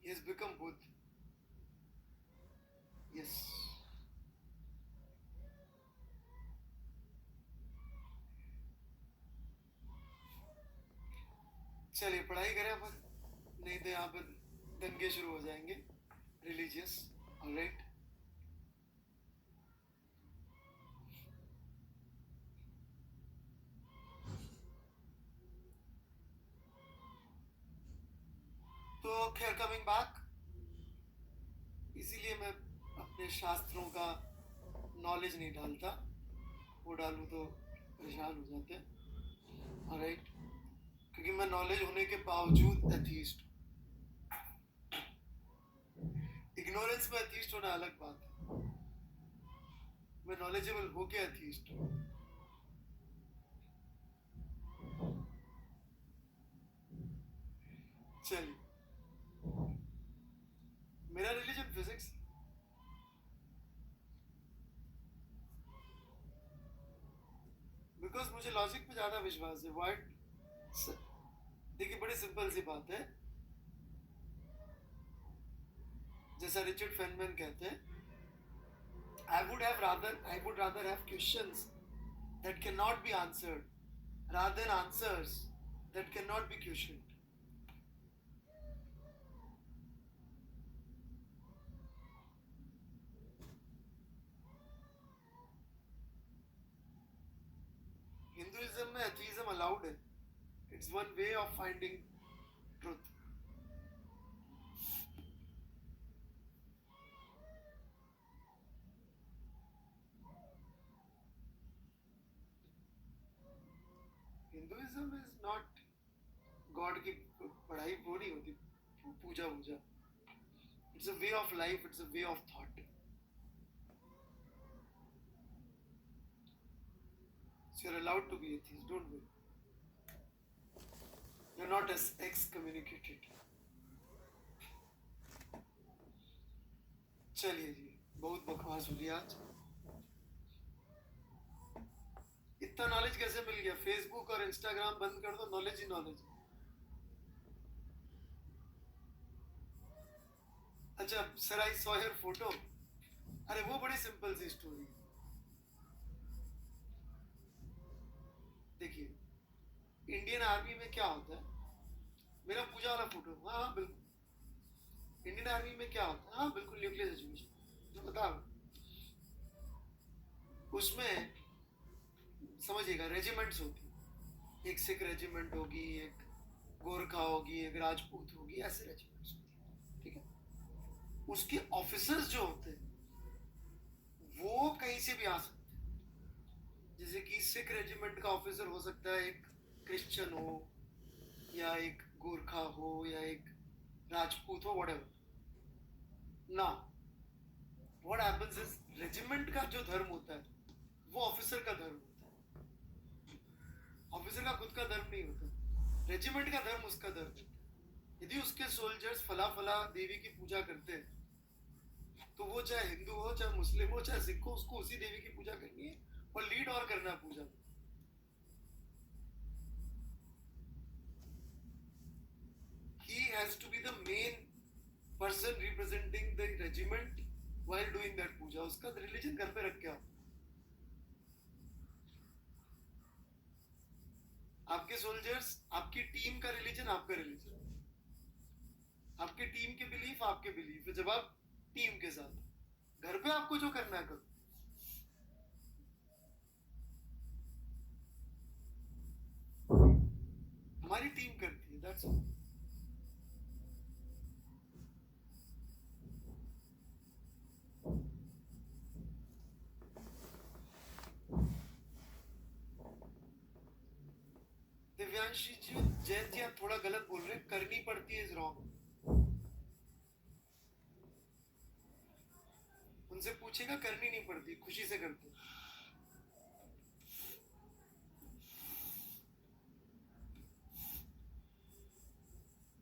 He has become Buddha. Yes. चलिए पढ़ाई करें अपन, नहीं तो यहाँ पर दंगे शुरू हो जाएंगे रिलीजियस। ऑलराइट, खैर कमिंग बैक, इसीलिए मैं अपने शास्त्रों का नॉलेज नहीं डालता, वो डालूं तो परेशान हो जाते हैं, ऑलराइट, क्योंकि मैं नॉलेज होने के बावजूद एथीस्ट, इग्नोरेंस में एथीस्ट होना अलग बात है, मैं नॉलेजेबल होके एथीस्ट हूँ। चलिए, मेरा रिलीजन फिजिक्स, बिकॉज मुझे लॉजिक पे ज्यादा विश्वास है। व्हाट, देखिए बड़ी सिंपल सी बात है, जैसा रिचर्ड फेनमैन कहते हैं, I would rather have questions that cannot be answered rather than answers that cannot be questioned. Hinduism में एथीज्म अलाउड है, it's one way of finding truth. Hinduism is not God की पढ़ाई, वो नहीं होती पूजा वूजा, it's a way of life, it's a way of thought. So you're allowed to be atheist, don't worry, you're not as excommunicated। चलिए जी, बहुत बकवास हो गया आज। इतना नॉलेज कैसे मिल गया? फेसबुक और इंस्टाग्राम बंद कर दो, नॉलेज ही नॉलेज। अच्छा, sir I saw your photo, अरे वो बड़ी सिंपल सी स्टोरी है। देखिए, इंडियन आर्मी में क्या होता है, मेरा पूजा वाला फोटो, हाँ बिल्कुल। इंडियन आर्मी में क्या होता है, हाँ बिल्कुल, न्यूक्लियर सिचुएशन जो बता, उसमें समझिएगा रेजिमेंट्स होती है, एक सिख रेजिमेंट होगी, एक गोरखा होगी, एक राजपूत होगी, ऐसे रेजिमेंट्स होती है, ठीक है। उसके ऑफिसर्स जो होते हैं वो कहीं से भी आ सकते हैं, जैसे कि सिख रेजिमेंट का ऑफिसर हो सकता है एक क्रिश्चियन हो, या एक गोरखा हो, या एक राजपूत हो, व्हाटएवर ना। व्हाट हैपेंस इज, रेजिमेंट का जो धर्म होता है वो ऑफिसर का धर्म होता है, ऑफिसर का खुद का धर्म नहीं होता, रेजिमेंट का धर्म उसका धर्म होता है। यदि उसके सोल्जर्स फला फला देवी की पूजा करते हैं, तो वो चाहे हिंदू हो, चाहे मुस्लिम हो, चाहे सिख हो, उसको उसी देवी की पूजा करनी है और लीड और करना है पूजा में। He has to be the main person representing the regiment while doing that puja। उसका रिलीजन घर पे रख के आओ। आपके सोल्जर्स, आपकी टीम का रिलीजन आपका रिलीजन, आपकी टीम के बिलीफ आपके बिलीफ है। जब आप टीम के साथ, घर पे आपको जो करना है करो। हमारी टीम करती है, दैट्स ऑल। दिव्यांशी जी, जैन जी आप थोड़ा गलत बोल रहे हैं, करनी पड़ती है इज रॉन्ग। उनसे पूछेगा, करनी नहीं पड़ती, खुशी से करते।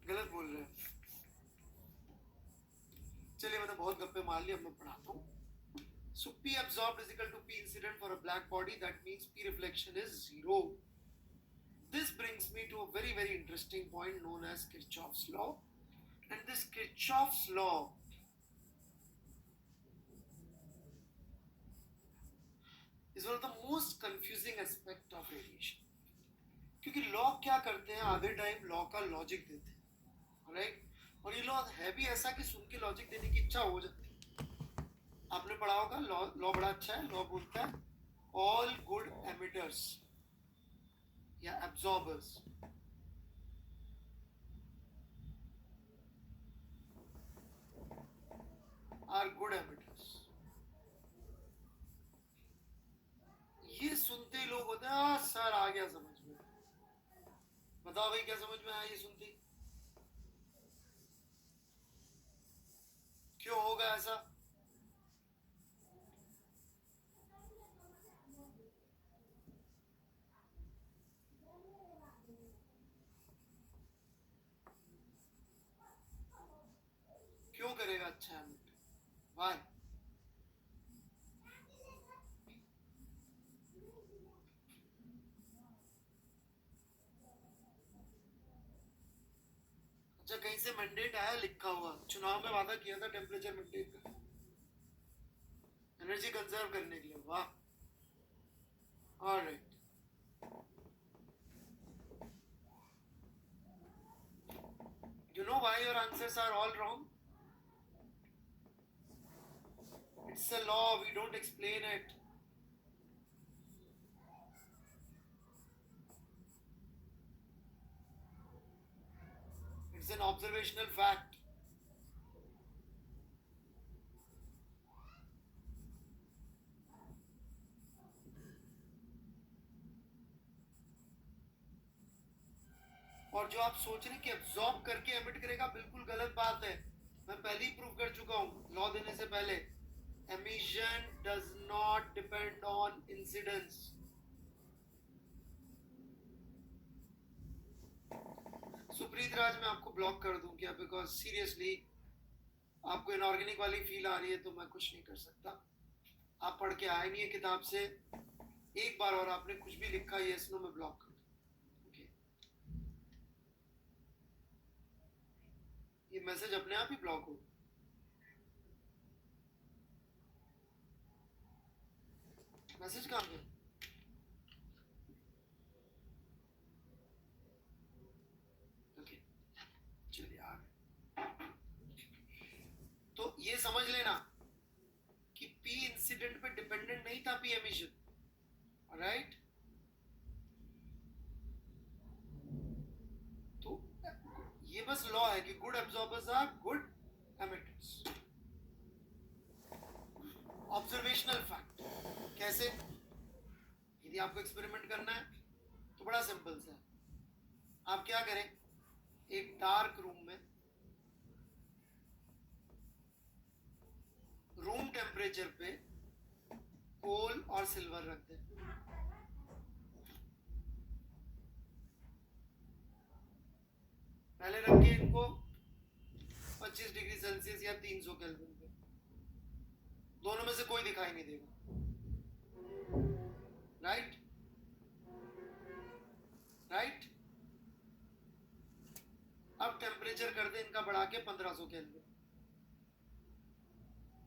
गलत बोल रहे हैं। चलिए, मैंने बहुत गप्पे मार ली, अब मैं पढ़ाता हूँ। So P absorbed is equal to P incident for a black body, that means P reflection is 0। This brings me to a very very interesting point known as Kirchhoff's law, and this Kirchhoff's law is one of the most confusing aspect of radiation, क्योंकि law क्या करते हैं, आधे time law का logic देते हैं, right, और ये लॉ है भी ऐसा कि सुन के लॉजिक देने की इच्छा हो जाती है। आपने पढ़ा होगा, लॉ बड़ा अच्छा है, लॉ बोलता है ऑल गुड एमिटर्स या एब्जॉर्बर्स are good emitters. ये सुनते ही लोग होते हैं सर आ गया समझ में. बताओ भाई क्या समझ में आया ये सुनते ही? क्यों होगा ऐसा? क्यों करेगा अच्छा एमिट? वाई? अच्छा कहीं से मैंडेट आया लिखा हुआ, चुनाव में वादा किया था टेम्परेचर मेंटेन का, एनर्जी कंजर्व करने के लिए. वाह. Alright. You know why your answers are all wrong? It's a law, we don't explain it. It's an observational fact. और जो आप सोच रहे हैं कि एब्जॉर्ब करके एमिट करेगा, बिल्कुल गलत बात है. मैं पहले ही प्रूव कर चुका हूं लॉ देने से पहले. Emission does not depend on incidence. Supreet Raj, मैं आपको ब्लॉक कर दूं क्या? बिकॉज सीरियसली आपको इनऑर्गेनिक वाली फील आ रही है तो मैं कुछ नहीं कर सकता. आप पढ़ के आए नहीं है किताब से. एक बार और आपने कुछ भी लिखा यस नो में ब्लॉक कर दूं. ओके. ये मैसेज अपने आप ही ब्लॉक हो. मैसेज कहाँ पे? ओके चलिए आ गए. तो ये समझ लेना कि पी इंसिडेंट पे डिपेंडेंट नहीं था पी एमिशन. राइट. तो ये बस लॉ है कि good absorbers are good emitters. Observational fact. कैसे? यदि आपको एक्सपेरिमेंट करना है तो बड़ा सिंपल सा है. आप क्या करें, एक डार्क रूम में रूम टेम्परेचर पे कोल और सिल्वर रख दें. पहले रखिए इनको 25 डिग्री सेल्सियस या 300 केल्विन पे. दोनों में से कोई दिखाई नहीं देगा. राइट. राइट. अब टेम्परेचर कर दे इनका बढ़ा के 1500 केल्विन.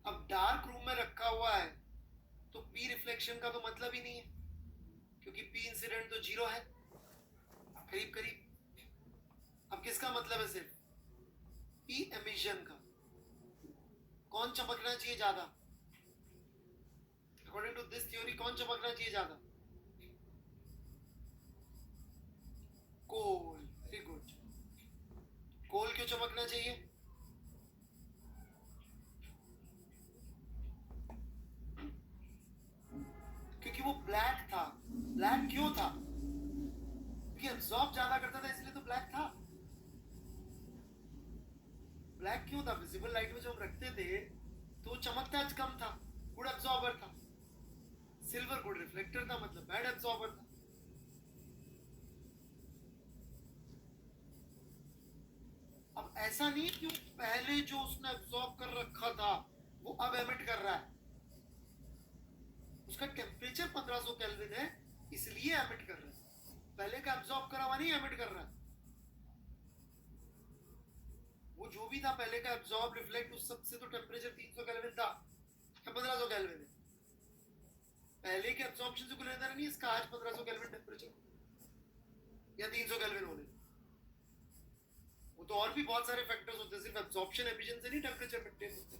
अब डार्क रूम में रखा हुआ है तो पी रिफ्लेक्शन का तो मतलब ही नहीं है, क्योंकि पी इंसिडेंट तो 0 है करीब करीब. अब किसका मतलब है? सिर्फ पी एमिशन का. कौन चमकना चाहिए ज्यादा? अकॉर्डिंग टू दिस थ्योरी कौन चमकना चाहिए ज्यादा? कोल. Very good. कोल क्यों चमकना चाहिए? क्योंकि वो ब्लैक था. ब्लैक क्यों था? क्योंकि एब्जॉर्ब ज्यादा करता था इसलिए तो ब्लैक था. ब्लैक क्यों था? विजिबल लाइट में जो हम रखते थे तो चमकता कम था, गुड एब्जॉर्बर था. सिल्वर गुड रिफ्लेक्टर था, मतलब बैड एब्जॉर्बर था. अब ऐसा नहीं कि पहले जो उसने एब्जॉर्ब कर रखा था वो अब एमिट कर रहा है. उसका टेम्परेचर 1500 केल्विन है इसलिए एमिट कर रहा है. पहले का एब्जॉर्ब करा हुआ नहीं एमिट कर रहा है. वो जो भी था पहले का एब्जॉर्ब रिफ्लेक्ट उस सबसे तो टेम्परेचर 300 केल्विन था या 1500 केल्विन है. पहले के एब्जॉर्प्शन से कोई लेना नहीं इसका आज 1500 केल्विन टेम्परेचर या 300 केल्विन होने. वो तो और भी बहुत सारे फैक्टर्स होते हैं, सिर्फ एब्जॉर्प्शन एमिशन से नहीं टेम्परेचर मेंटेन होते.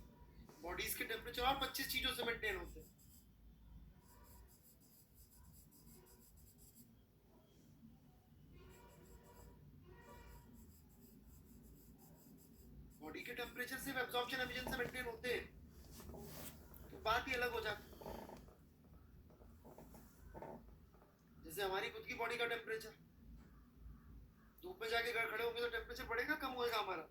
बॉडीज के टेम्परेचर और 25 चीजों से मेंटेन होते हैं. बॉडी के टेम्परेचर सिर्फ एब्जॉर्प्शन एमिशन से मेंटेन होते हैं. बात ही अलग हो जाती। जैसे हमारी खुद की बॉडी का टेम्परेचर, धूप में जाके घर खड़े होंगे तो टेम्परेचर बढ़ेगा कम होएगा हमारा?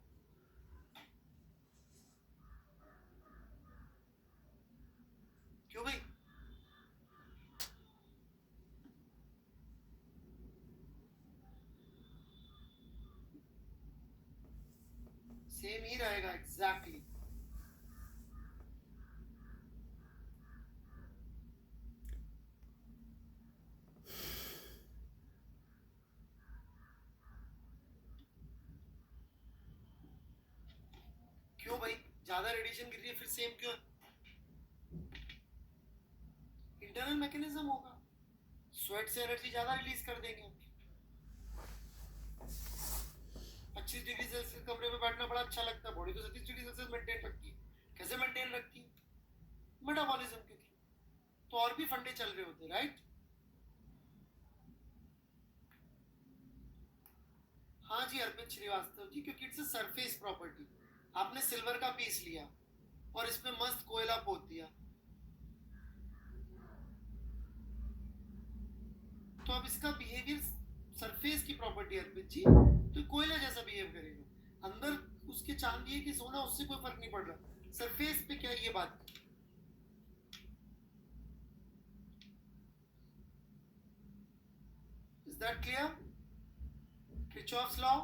क्यों भाई? सेम ही रहेगा एग्जैक्टली। क्यों भाई? ज्यादा रेडिएशन गिर रही है फिर सेम क्यों है? इंटरनल मैकेनिज्म होगा, स्वेट से एनर्जी ज्यादा रिलीज कर देंगे। 25 डिग्री सेल्सियस कमरे में बैठना बड़ा अच्छा लगता है, बॉडी तो 37 डिग्री सेल्सियस मेंटेन रखती है। कैसे मेंटेन रखती है? मेटाबॉलिज्म के थ्रू। तो और भी फंडे चल रहे होते, राइट? हाँ जी अर्पित श्रीवास्तव जी, क्योंकि इट्स अ सरफेस प्रॉपर्टी। आपने सिल्वर का पीस लिया और इसमें मस्त कोयला पोत दिया, तो अब इसका बिहेवियर सरफेस की प्रॉपर्टी अर्पित जी, तो कोयला जैसा बिहेव करेगा। अंदर उसके चांदी है कि सोना, उससे कोई फर्क नहीं पड़ रहा। सरफेस पे क्या ये बात? Is that clear? Kirchhoff's law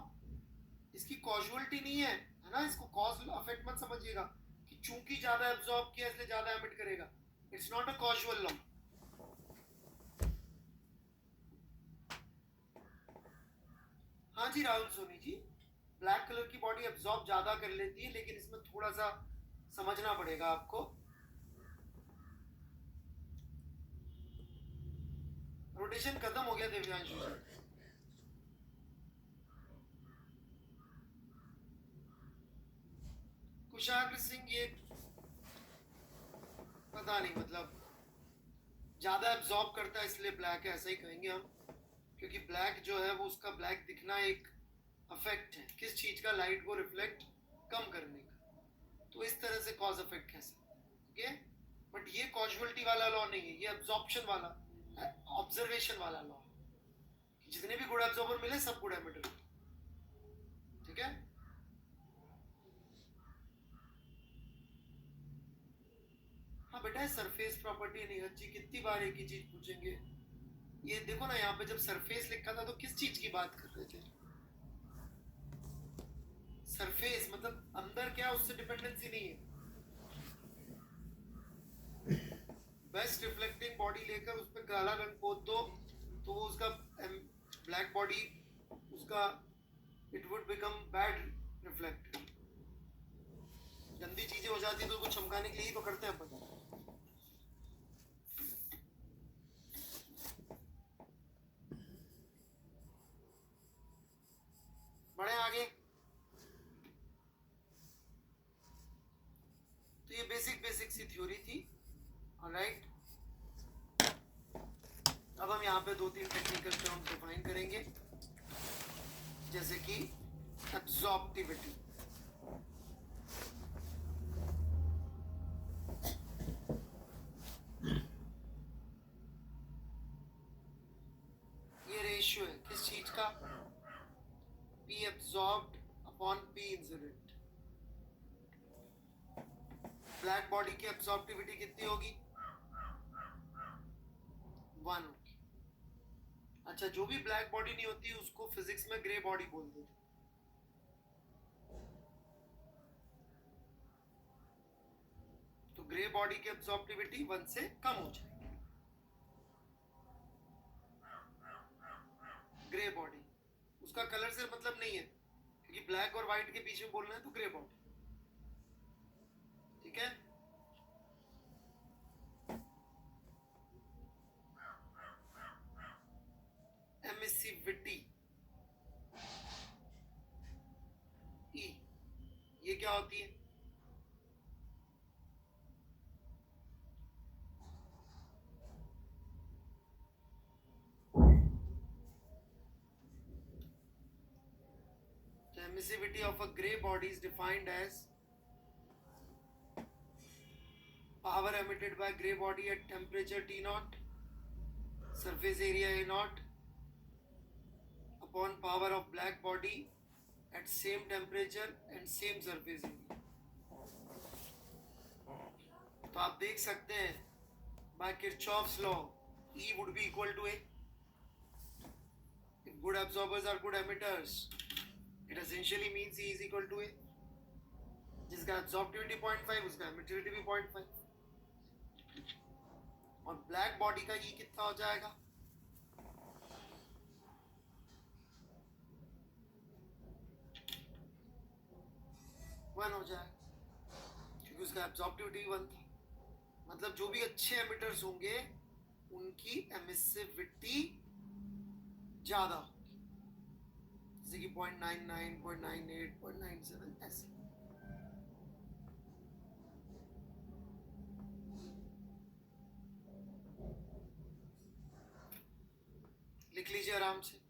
इसकी कॉजुअलिटी नहीं है, है ना? इसको कॉज अफेक्ट मत समझिएगा कि चूंकि ज्यादा एब्जॉर्ब किया इसलिए ज्यादा एमिट करेगा। It's not a casual law. हाँ जी राहुल सोनी जी, ब्लैक कलर की बॉडी एब्जॉर्ब ज्यादा कर लेती है, लेकिन इसमें थोड़ा सा समझना पड़ेगा आपको। रोटेशन खत्म हो गया दिव्यांशु जी। कुशाग्र सिंह, ये पता नहीं, मतलब ज्यादा एब्जॉर्ब करता है इसलिए ब्लैक है, ऐसा ही कहेंगे हम। क्योंकि ब्लैक जो है वो उसका ब्लैक दिखना एक अफेक्ट है किस चीज का? लाइट को रिफ्लेक्ट कम करने का। तो इस तरह से कॉज अफेक्ट कह सकते हैं, ठीक है? बट ये कॉजुअलिटी वाला लॉ नहीं है, ये एब्जॉर्प्शन वाला, ऑब्जर्वेशन वाला लॉ। जितने भी गुड एब्जॉर्बर मिले सब गुड एमिटर, ठीक है? हाँ बेटा, सरफेस प्रॉपर्टी नहीं जी, कितनी बार एक ही चीज पूछेंगे। ये देखो ना, यहाँ पे जब सरफेस लिखा था तो किस चीज की बात कर रहे थे? सरफेस मतलब अंदर क्या, उससे डिपेंडेंसी नहीं है। बेस्ट रिफ्लेक्टिंग बॉडी लेकर उस पर काला रंग पोत दो तो वो उसका ब्लैक बॉडी, उसका it would become bad reflect. गंदी चीजें हो जाती तो उसको चमकाने के लिए तो करते हैं अपन। बढ़े आगे। तो ये बेसिक सी थ्योरी थी, ऑलराइट। अब हम यहाँ पे 2-3 टेक्निकल टर्म डिफाइन करेंगे, जैसे कि एब्जॉर्प्टिविटी। ये रेशियो है किस चीज का? P absorbed upon P incident। Black body की एब्जॉर्प्टिविटी कितनी होगी? 1 होगी। अच्छा, जो भी ब्लैक बॉडी नहीं होती उसको फिजिक्स में ग्रे बॉडी बोल देते। तो ग्रे बॉडी की एब्जॉर्प्टिविटी 1 से कम हो जाएगी। ग्रे बॉडी, उसका कलर से मतलब नहीं है, क्योंकि ब्लैक और व्हाइट के बीच में बोलना है तो ग्रे बॉडी, ठीक है? एमिसिविटी ई, ये क्या होती है? The emissivity of a gray body is defined as power emitted by gray body at temperature T naught, surface area A naught, upon power of black body at same temperature and same surface area. तो आप देख सकते हैं by Kirchhoff's law E would be equal to A. If good absorbers are good emitters, it essentially means E is equal to A. जिसका absorptivity 0.5 उसका emittivity भी 0.5 और black body का E कितना हो जाएगा? वन हो जाएगा क्योंकि उसका एब्जॉर्प्टिविटी 1 था. मतलब जो भी अच्छे एमिटर्स होंगे उनकी एमिसिविटी ज्यादा होगी, जैसे कि 0.99, 0.98, 0.97 ऐसे. लिख लीजिए आराम से.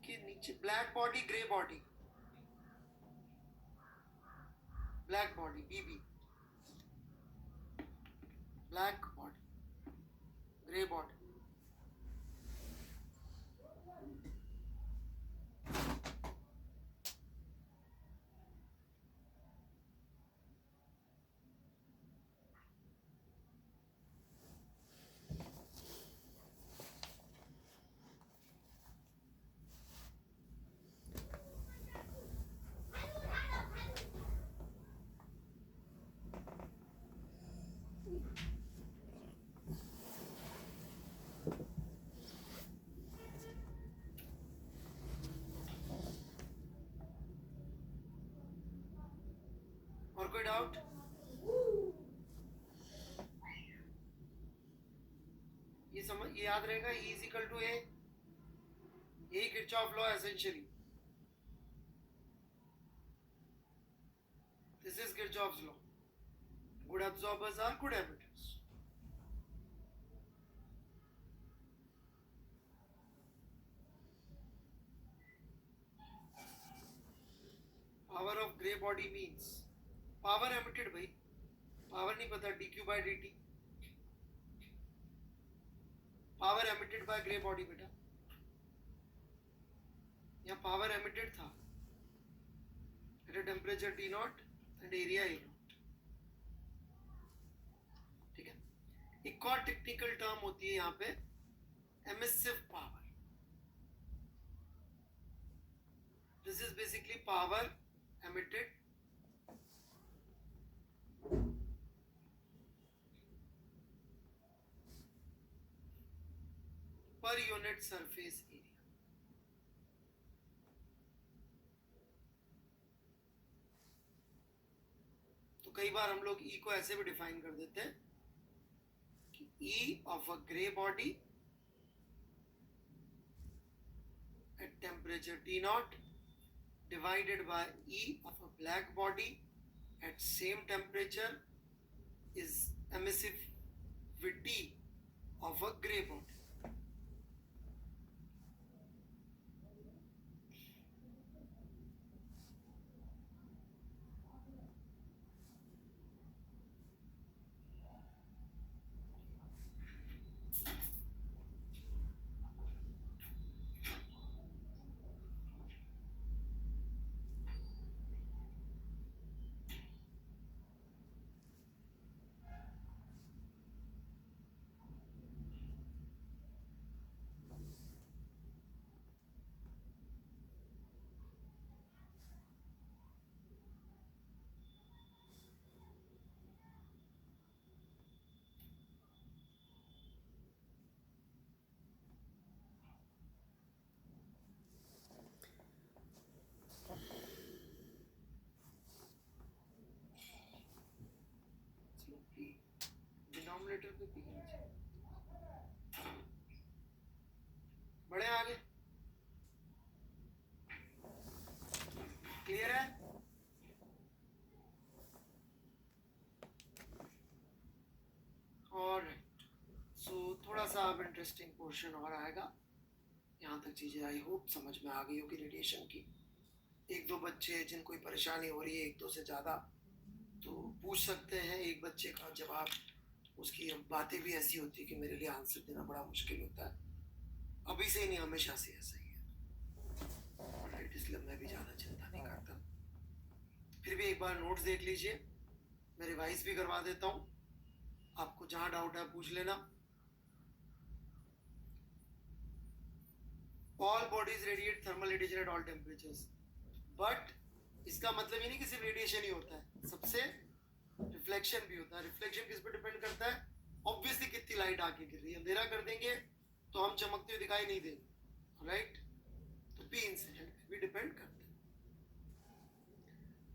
के नीचे black body grey body, black body BB, black body grey body. और कोई डाउट? ये समझ, ये याद रहेगा E is equal to A. यही Kirchhoff law essentially. This is Kirchhoff's law. Good absorbers are good emitters. Power of grey body means power emitted. भाई power नहीं पता, dq by dt. Power emitted by grey body बेटा. यहाँ power emitted था at a temperature T not and area A not. ठीक है. एक और टेक्निकल टर्म होती है यहाँ पे, emissive power. This is basically power emitted per unit surface area. तो कई बार हम लोग E को ऐसे भी डिफाइन कर देते हैं कि E of a grey body at temperature T not divided by E of a black body at same temperature is emissivity of a gray body. Monitor पे भी कीजिए। बढ़े आगे, क्लियर है? और सो थोड़ा सा अब इंटरेस्टिंग पोर्शन और आएगा। यहाँ तक चीज़ें आई होप समझ में आ गई होगी रेडिएशन की। एक दो बच्चे जिन कोई परेशानी हो रही है, एक दो से ज़्यादा, तो पूछ सकते हैं। एक बच्चे का जवाब, उसकी बातें भी ऐसी होती है कि मेरे लिए आंसर देना बड़ा मुश्किल होता है। अभी से ही नहीं, हमेशा से ऐसा ही है। राइट, इसलिए मैं भी ज़्यादा चिंता नहीं करता। फिर भी एक बार नोट्स देख लीजिए, मैं रिवाइज भी करवा देता हूँ। आपको जहाँ डाउट है पूछ लेना। All bodies radiate thermal radiation at all temperatures, but इसका मतलब ये नहीं कि सिर्फ रेडिएशन ही होता है, सबसे रिफ्लेक्शन भी होता है। रिफ्लेक्शन किस पे डिपेंड करता है? ऑब्वियसली कितनी लाइट आके गिर रही है। अंधेरा कर देंगे तो हम चमकते हुए दिखाई नहीं देंगे, राइट? तो पी इंसिडेंट पे भी डिपेंड करता है।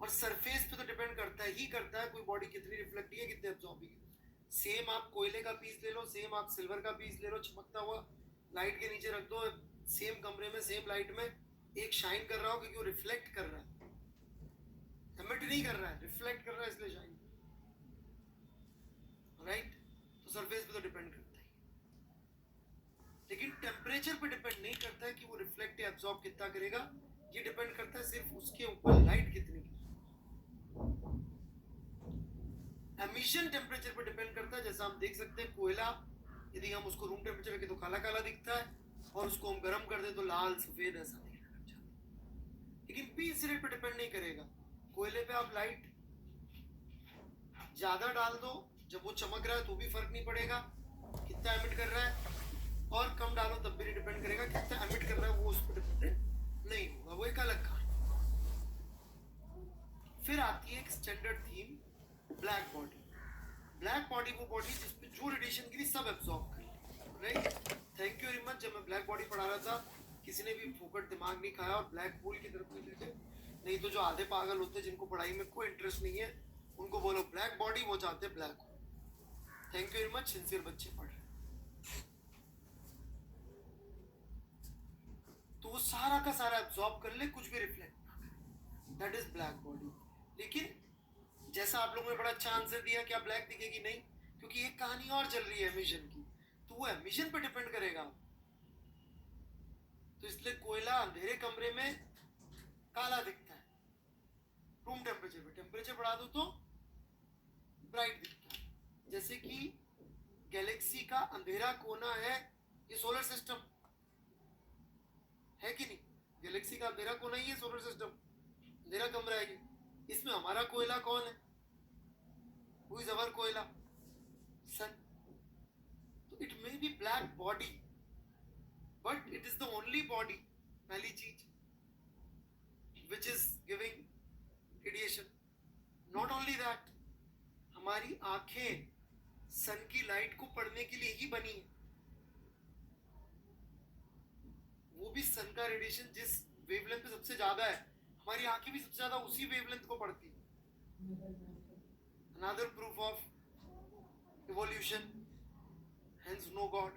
और सरफेस पे तो डिपेंड करता ही करता है, कोई बॉडी कितनी रिफ्लेक्टिंग है, कितनी एब्जॉर्बिंग है। सेम आप कोयले का पीस ले लो, सेम आप सिल्वर का पीस ले लो, चमकता हुआ लाइट के नीचे रख दो, सेम कमरे में सेम लाइट में, एक शाइन कर रहा हो क्योंकि वो रिफ्लेक्ट कर रहा है, एमिट नहीं कर रहा है, रिफ्लेक्ट कर रहा है, इसलिए शाइन, राइट? तो सरफेस पे तो डिपेंड करता है, लेकिन टेम्परेचर पे डिपेंड नहीं करता है कि वो रिफ्लेक्ट या एब्जॉर्ब कितना करेगा। ये डिपेंड करता है सिर्फ उसके ऊपर लाइट कितनी गिर। एमिशन टेम्परेचर पे डिपेंड करता है। जैसा हम देख सकते हैं, कोयला यदि हम उसको रूम टेम्परेचर रखें तो काला काला दिखता है, और उसको हम गर्म कर दें तो लाल सफेद ऐसा दिखने लग जाता है। लेकिन पी इंसिडेंट पे डिपेंड नहीं करेगा। कोयले पे आप लाइट ज्यादा डाल दो, जब वो चमक रहा है तो भी फर्क नहीं पड़ेगा कितना एमिट कर रहा है, और कम डालो तब भी नहीं डिपेंड करेगा कितना एमिट कर रहा है, वो उस पर डिपेंडेंट नहीं होगा, वो एक अलग कहानी। फिर आती है एक standard theme, black body. Black body वो बॉडी जिसपे जो रेडिएशन गिरी सब एब्जॉर्ब कर ले, right? Thank you very much. जब मैं ब्लैक बॉडी पढ़ा रहा था, किसी ने भी फोकट दिमाग नहीं खाया और ब्लैक होल की तरफ नहीं देखे। नहीं तो जो आधे पागल होते हैं जिनको पढ़ाई में कोई इंटरेस्ट नहीं है, उनको बोलो ब्लैक बॉडी, वो चाहते हैं black hole. Thank you very much, sincere बच्चे पढ़ रहे। तो वो सारा का सारा एब्जॉर्ब कर ले, कुछ भी रिफ्लेक्ट ना करे, दैट इज ब्लैक बॉडी। लेकिन जैसा आप लोगों ने बड़ा अच्छा आंसर दिया, क्या ब्लैक दिखेगी? नहीं, क्योंकि एक कहानी और चल रही है एमिशन की, तो वो एमिशन पे डिपेंड करेगा। तो इसलिए कोयला अंधेरे कमरे में काला दिखता है, रूम टेम्परेचर पे टेम्परेचर बढ़ा दो तो ब्राइट दिखता है। जैसे कि गैलेक्सी का अंधेरा कोना है ये सोलर सिस्टम, है कि नहीं? गैलेक्सी का अंधेरा कोना ही है सोलर सिस्टम, अंधेरा कमरा है ये। इसमें हमारा कोयला कौन है? Who is our कोयला? सन। तो it may be black body, but it is the only body, पहली चीज, which is giving radiation. Not only that, हमारी आंखें सन की लाइट को पढ़ने के लिए ही बनी है। वो भी सन का रेडिएशन जिस वेवलेंथ पे सबसे ज्यादा है, हमारी आंखें भी सबसे ज्यादा उसी वेवलेंथ को पढ़ती है। Another proof of evolution, hence no God.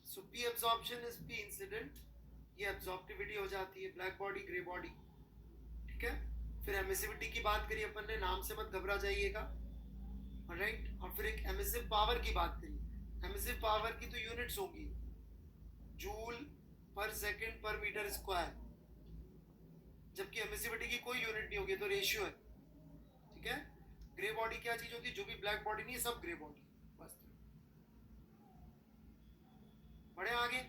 So P absorption is P incident, ये एब्जॉर्प्टिविटी हो जाती है, ब्लैक बॉडी, ग्रे बॉडी, ठीक है? फिर एमिसिविटी की बात करी अपन ने, नाम से मत घबरा जाइएगा, राइट? और फिर एक एमिसिव पावर की बात करी। एमिसिव पावर की तो यूनिट्स होगी, जूल पर सेकंड पर मीटर स्क्वायर, जबकि एमिसिविटी की कोई यूनिट नहीं होगी, तो रेशियो है, ठीक है? ग्रे बॉडी क्या चीज होती है? जो भी ब्लैक बॉडी नहीं है सब ग्रे बॉडी, बस। बढ़े आगे।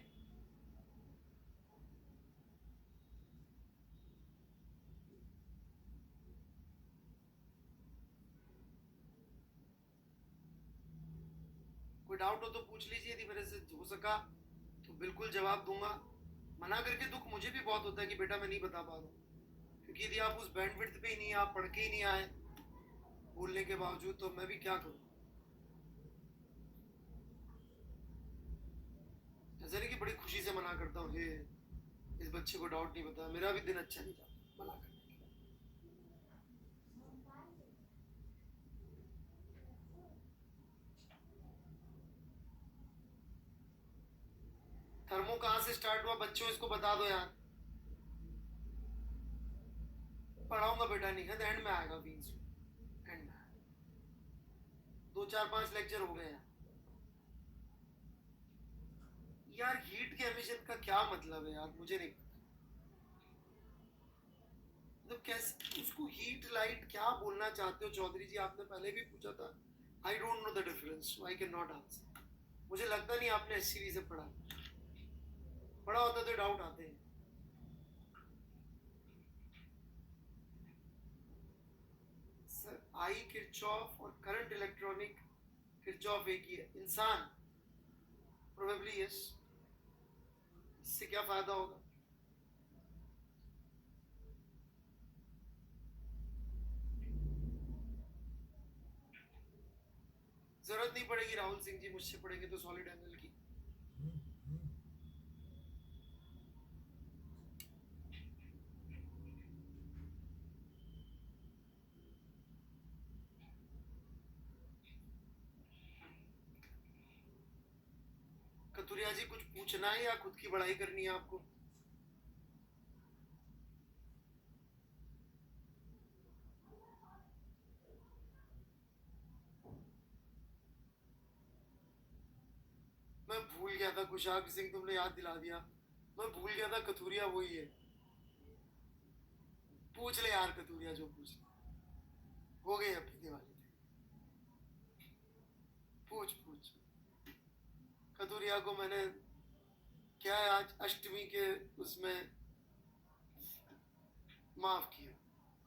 कोई डाउट हो तो पूछ लीजिए, यदि मेरे से हो सका तो बिल्कुल जवाब दूंगा। मना करके दुख मुझे भी बहुत होता है कि बेटा मैं नहीं बता पा रहा हूँ, क्योंकि यदि आप उस बैंडविड्थ पे ही नहीं, आप पढ़ के ही नहीं आए बोलने के बावजूद, तो मैं भी क्या करूँ? ऐसा नहीं कि बड़ी खुशी से मना करता हूँ, ये इस बच्चे को डाउट नहीं पता, मेरा भी दिन अच्छा नहीं जाता मना करने के लिए। थर्मो कहाँ से स्टार्ट हुआ बच्चों, इसको बता दो यार। पढ़ाऊंगा बेटा, नहीं है एंड में आएगा, बीच एंड में 2 4 5 लेक्चर हो गए हैं यार। हीट के एमिशन का क्या मतलब है यार, मुझे नहीं पता। तो कैसे उसको हीट लाइट क्या बोलना चाहते हो चौधरी जी, आपने पहले भी पूछा था। आई don't know the difference, I can not answer. मुझे लगता नहीं आपने एससीवी से पढ़ा होता तो डाउट आते हैं। सर आई किरचॉफ और करंट इलेक्ट्रॉनिक किरचॉफ एक ही है। इंसान प्रोबेबली यस, इससे क्या फायदा होगा। जरूरत नहीं पड़ेगी राहुल सिंह जी, मुझसे पढ़ेंगे तो सॉलिड एंगल की। कतुरिया जी कुछ पूछना है या खुद की बढ़ाई करनी है आपको। मैं भूल गया था, कुशाग सिंह तुमने याद दिला दिया, मैं भूल गया था कतुरिया वही है। पूछ ले यार कतुरिया, जो पूछ हो गई अपनी दिवाली, पूछ पूछ। कतुरिया को मैंने क्या है आज अष्टमी के उसमें माफ किया,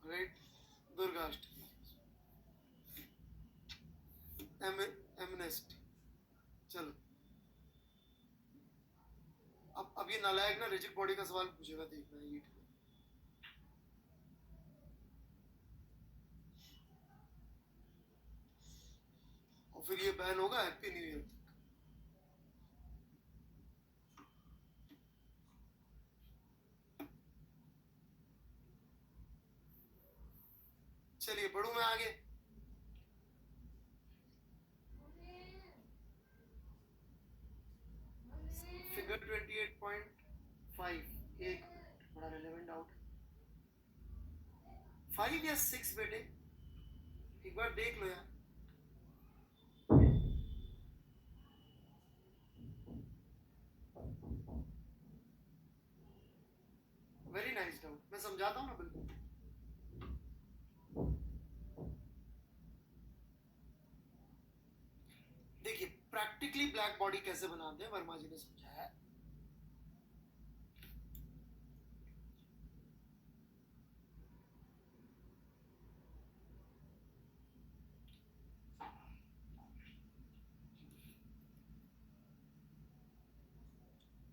राइट, दुर्गा अष्टमी एमनेस्टी। चलो अब ये नालायक ना रिजिड बॉडी का सवाल पूछेगा, देखना है ईट। और फिर ये बैन होगा हैप्पी न्यू ईयर। चलिए बढ़ू मैं आगे। फिगर 28.5 एक बड़ा रिलेवेंट डाउट। 5 या 6 बेटे, एक बार देख लो यार। वेरी नाइस डाउट, मैं समझाता हूँ ना बिल्कुल। देखिए प्रैक्टिकली ब्लैक बॉडी कैसे बनाते हैं, वर्मा जी ने समझाया है।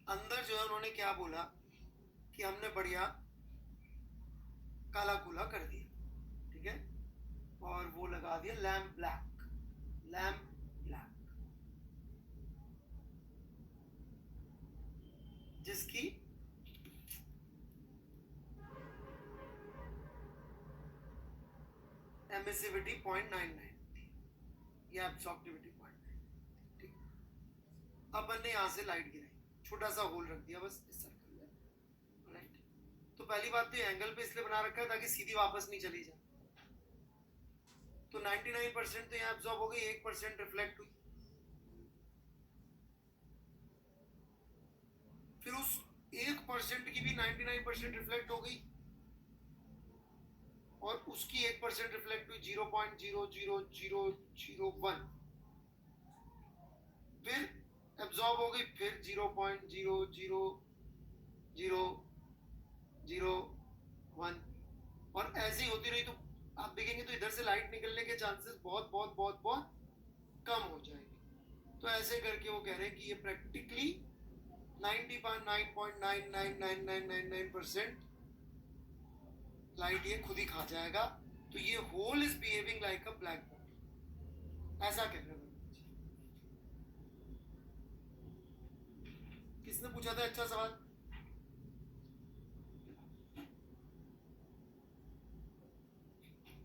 अंदर जो है उन्होंने क्या बोला कि हमने बढ़िया काला कूला कर दिया, ठीक है, और वो लगा दिया लैम्प ब्लैक, लैम्प ब्लैक, जिसकी एमिसिविटी 0.99 या एब्सॉर्प्टिविटी 0.9, ठीक। अपन ने यहां से लाइट गिराई, छोटा सा होल रख दिया बस इस सर्कल में, राइट। तो पहली बात तो एंगल पे इसलिए बना रखा है ताकि सीधी वापस नहीं चली जाए। तो 99% तो यहाँ एब्जॉर्ब हो गई, 1% रिफ्लेक्ट हुई। फिर उस 1% की भी 99% रिफ्लेक्ट हो गई, और उसकी 1% रिफ्लेक्ट हुई 0.00001। फिर एब्जॉर्ब हो गई, फिर 0.00001, और ऐसे ही होती रही। तो आप देखेंगे तो इधर से लाइट निकलने के चांसेस बहुत बहुत बहुत बहुत कम हो जाएंगे। तो ऐसे करके वो कह रहे हैं कि ये प्रैक्टिकली 99.9999999% लाइट ये खुद ही खा जाएगा। तो ये hole is behaving like a black body, ऐसा कह रहे हैं। किसने पूछा था अच्छा सवाल?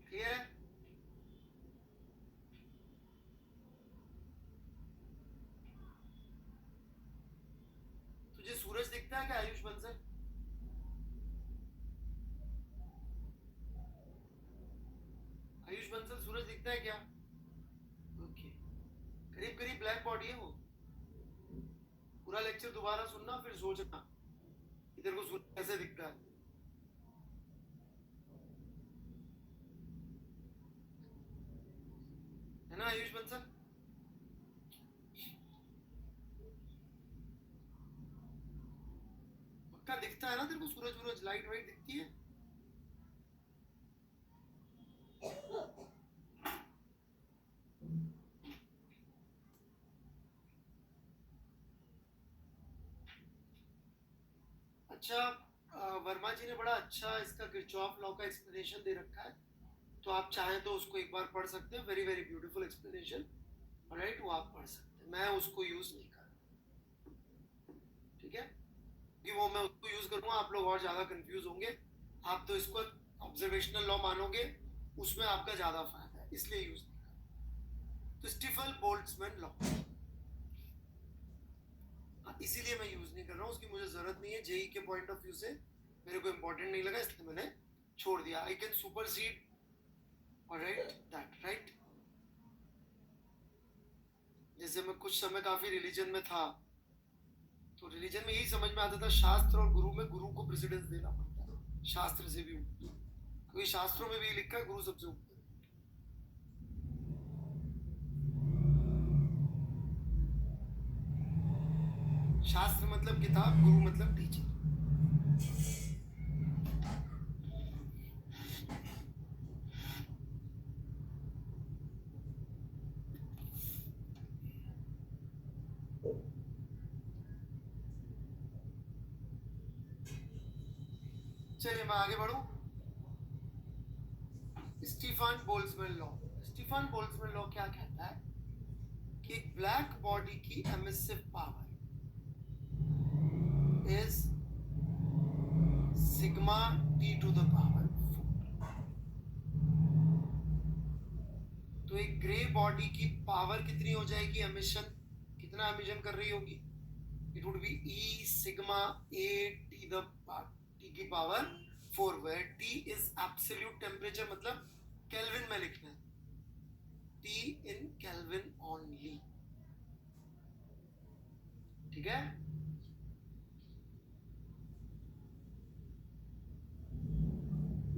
क्लियर है? तुझे सूरज दिखता है क्या आयुष बंसल? आयुष बंसल सूरज दिखता है क्या? ओके, करीब करीब ब्लैक बॉडी है वो। पूरा लेक्चर दोबारा सुनना फिर सोचना इधर को सूरज कैसे दिखता है। है ना आयुष बंसल? पक्का दिखता है ना तेरे को सूरज वूरज लाइट वाइट दिखती है? अच्छा, वर्मा जी ने बड़ा अच्छा इसका किरचॉफ लॉ का एक्सप्लेनेशन दे रखा है, तो आप चाहें तो उसको एक बार पढ़ सकते हैं। Very very beautiful explanation, right? वो आप पढ़ सकते हैं, मैं उसको यूज नहीं कर रहा, ठीक है? क्योंकि वो मैं उसको यूज करूंगा आप लोग और ज्यादा कंफ्यूज होंगे। आप तो इसको ऑब्जर्वेशनल लॉ मानोगे, उसमें आपका ज्यादा फायदा है, इसलिए यूज नहीं कर रहा। तो स्टीफन बोल्ट्जमैन लॉ, इसीलिए मैं यूज नहीं कर रहा हूँ, उसकी मुझे जरूरत नहीं है। जेई के पॉइंट ऑफ व्यू से मेरे को इंपॉर्टेंट नहीं लगा, इसलिए मैंने छोड़ दिया। I can supersede, alright, that, right? जैसे मैं कुछ समय काफी रिलीजन में था, तो रिलीजन में यही समझ में आता था शास्त्र और गुरु में गुरु को प्रेसिडेंस देना पड़ता है, शास्त्र से भी ऊपर, क्योंकि शास्त्रों में भी लिखा है गुरु सबसे ऊपर। शास्त्र मतलब किताब, गुरु मतलब टीचर। चलिए मैं आगे बढ़ूं। Stefan Boltzmann law, Stefan Boltzmann law क्या कहता है कि एक ब्लैक बॉडी की emissive power is sigma T to the power 4। तो एक ग्रे बॉडी की पावर कितनी हो जाएगी, एमिशन कितना एमिशन कर रही होगी? It would be e sigma a T the T की power 4, where T is absolute temperature, मतलब केल्विन में लिखना है, टी इन केल्विन ओनली, ठीक है?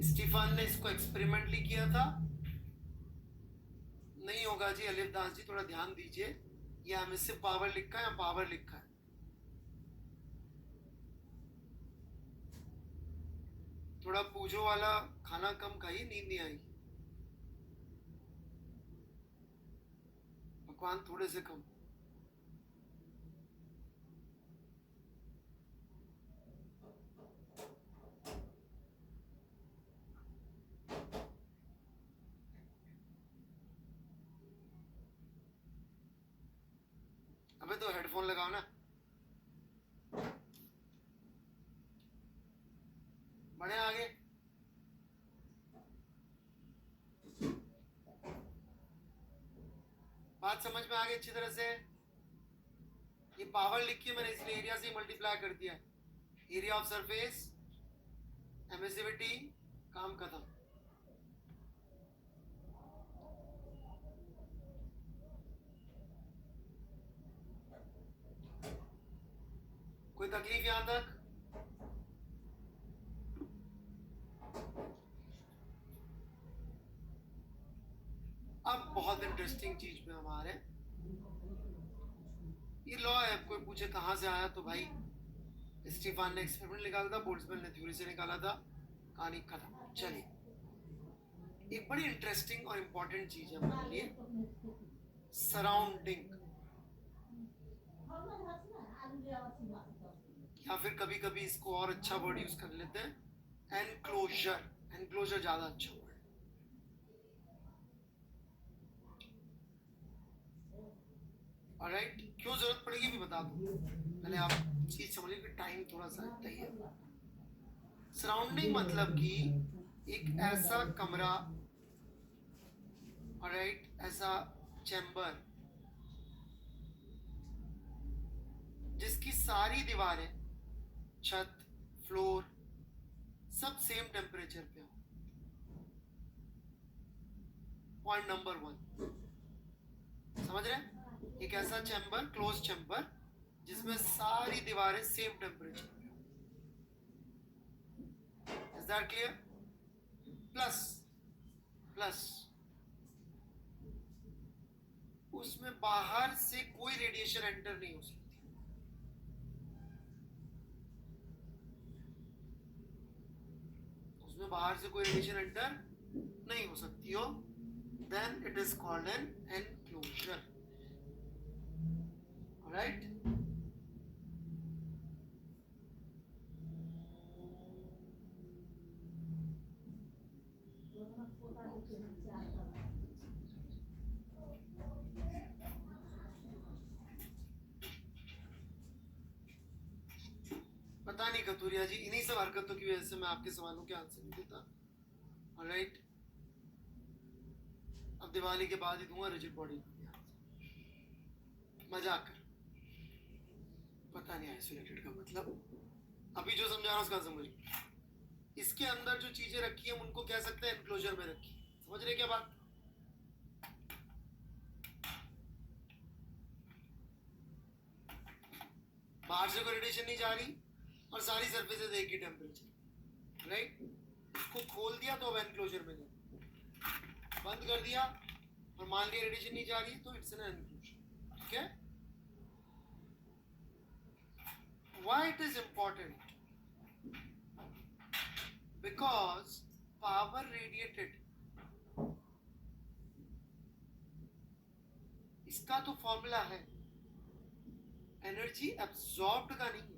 स्टीफन ने इसको एक्सपेरिमेंटली किया था। नहीं होगा जी अलिफ दास जी, थोड़ा ध्यान दीजिए, ये एमिसिव पावर लिखा है या पावर लिखा है? थोड़ा पूजो वाला खाना कम खाइए, नींद नहीं आएगी। पकवान थोड़े से कम। अबे तो हेडफोन लगाओ ना। बढ़े आगे। बात समझ में आ गई अच्छी तरह से? ये पावर लिखी है मैंने इसलिए एरिया से मल्टीप्लाई कर दिया है। एरिया ऑफ सरफेस, एमिसिविटी, काम खत्म। कोई तकलीफ यहां तक? अब बहुत इंटरेस्टिंग चीज पे हम आ रहे हैं। ये लॉ है, कोई पूछे कहां से आया, तो भाई स्टीफन ने एक्सपेरिमेंट निकाला था, बोल्ट्जमैन ने थ्योरी से निकाला था, कहानी खत्म। चलिए, एक बड़ी इंटरेस्टिंग और इंपॉर्टेंट चीज है हमारे लिए, सराउंडिंग, या फिर कभी कभी इसको और अच्छा वर्ड यूज कर लेते हैं, एनक्लोजर। एनक्लोजर ज्यादा अच्छा वर्ड। ऑलराइट, क्यों जरूरत पड़ेगी भी बता दूं, पहले आप चीज समझिए कि टाइम थोड़ा सा तय है। सराउंडिंग मतलब कि एक ऐसा कमरा, ऑलराइट, ऐसा चैम्बर जिसकी सारी दीवारें, छत, फ्लोर सब सेम टेम्परेचर पे हो। पॉइंट नंबर 1, समझ रहे हैं? एक ऐसा चैम्बर, क्लोज चैम्बर, जिसमें सारी दीवारें सेम टेम्परेचर पे हो। Is that clear? Plus plus उसमें बाहर से कोई रेडिएशन एंटर नहीं हो सकती। उसमें बाहर से कोई रेडिएशन एंटर नहीं हो सकती हो, then it is called an enclosure. Alright? पता नहीं कतूरिया जी, इन्हीं सब हरकतों की वजह से मैं आपके सवालों के आंसर नहीं देता। ऑलराइट, अब दिवाली के बाद ही दूंगा रिजिड बॉडी मजाक कर। पता नहीं आइसोलेटेड का मतलब, अभी जो समझा रहा हूं उसका समझ। इसके अंदर जो चीजें रखी हैं उनको कह सकते हैं एनक्लोजर में रखी। समझ रहे क्या बात? बाहर से कोई रेडिएशन नहीं जा रही और सारी सरफेसेस एक ही टेम्परेचर, राइट? इसको खोल दिया तो अब एनक्लोजर में गया, बंद कर दिया और मान लिया रेडिएशन नहीं जा रही तो इट्स एन एनक्लोजर। ठीक है? Why it is important? Because power radiated, इसका तो फॉर्मूला है, एनर्जी एब्सॉर्ब्ड का नहीं है।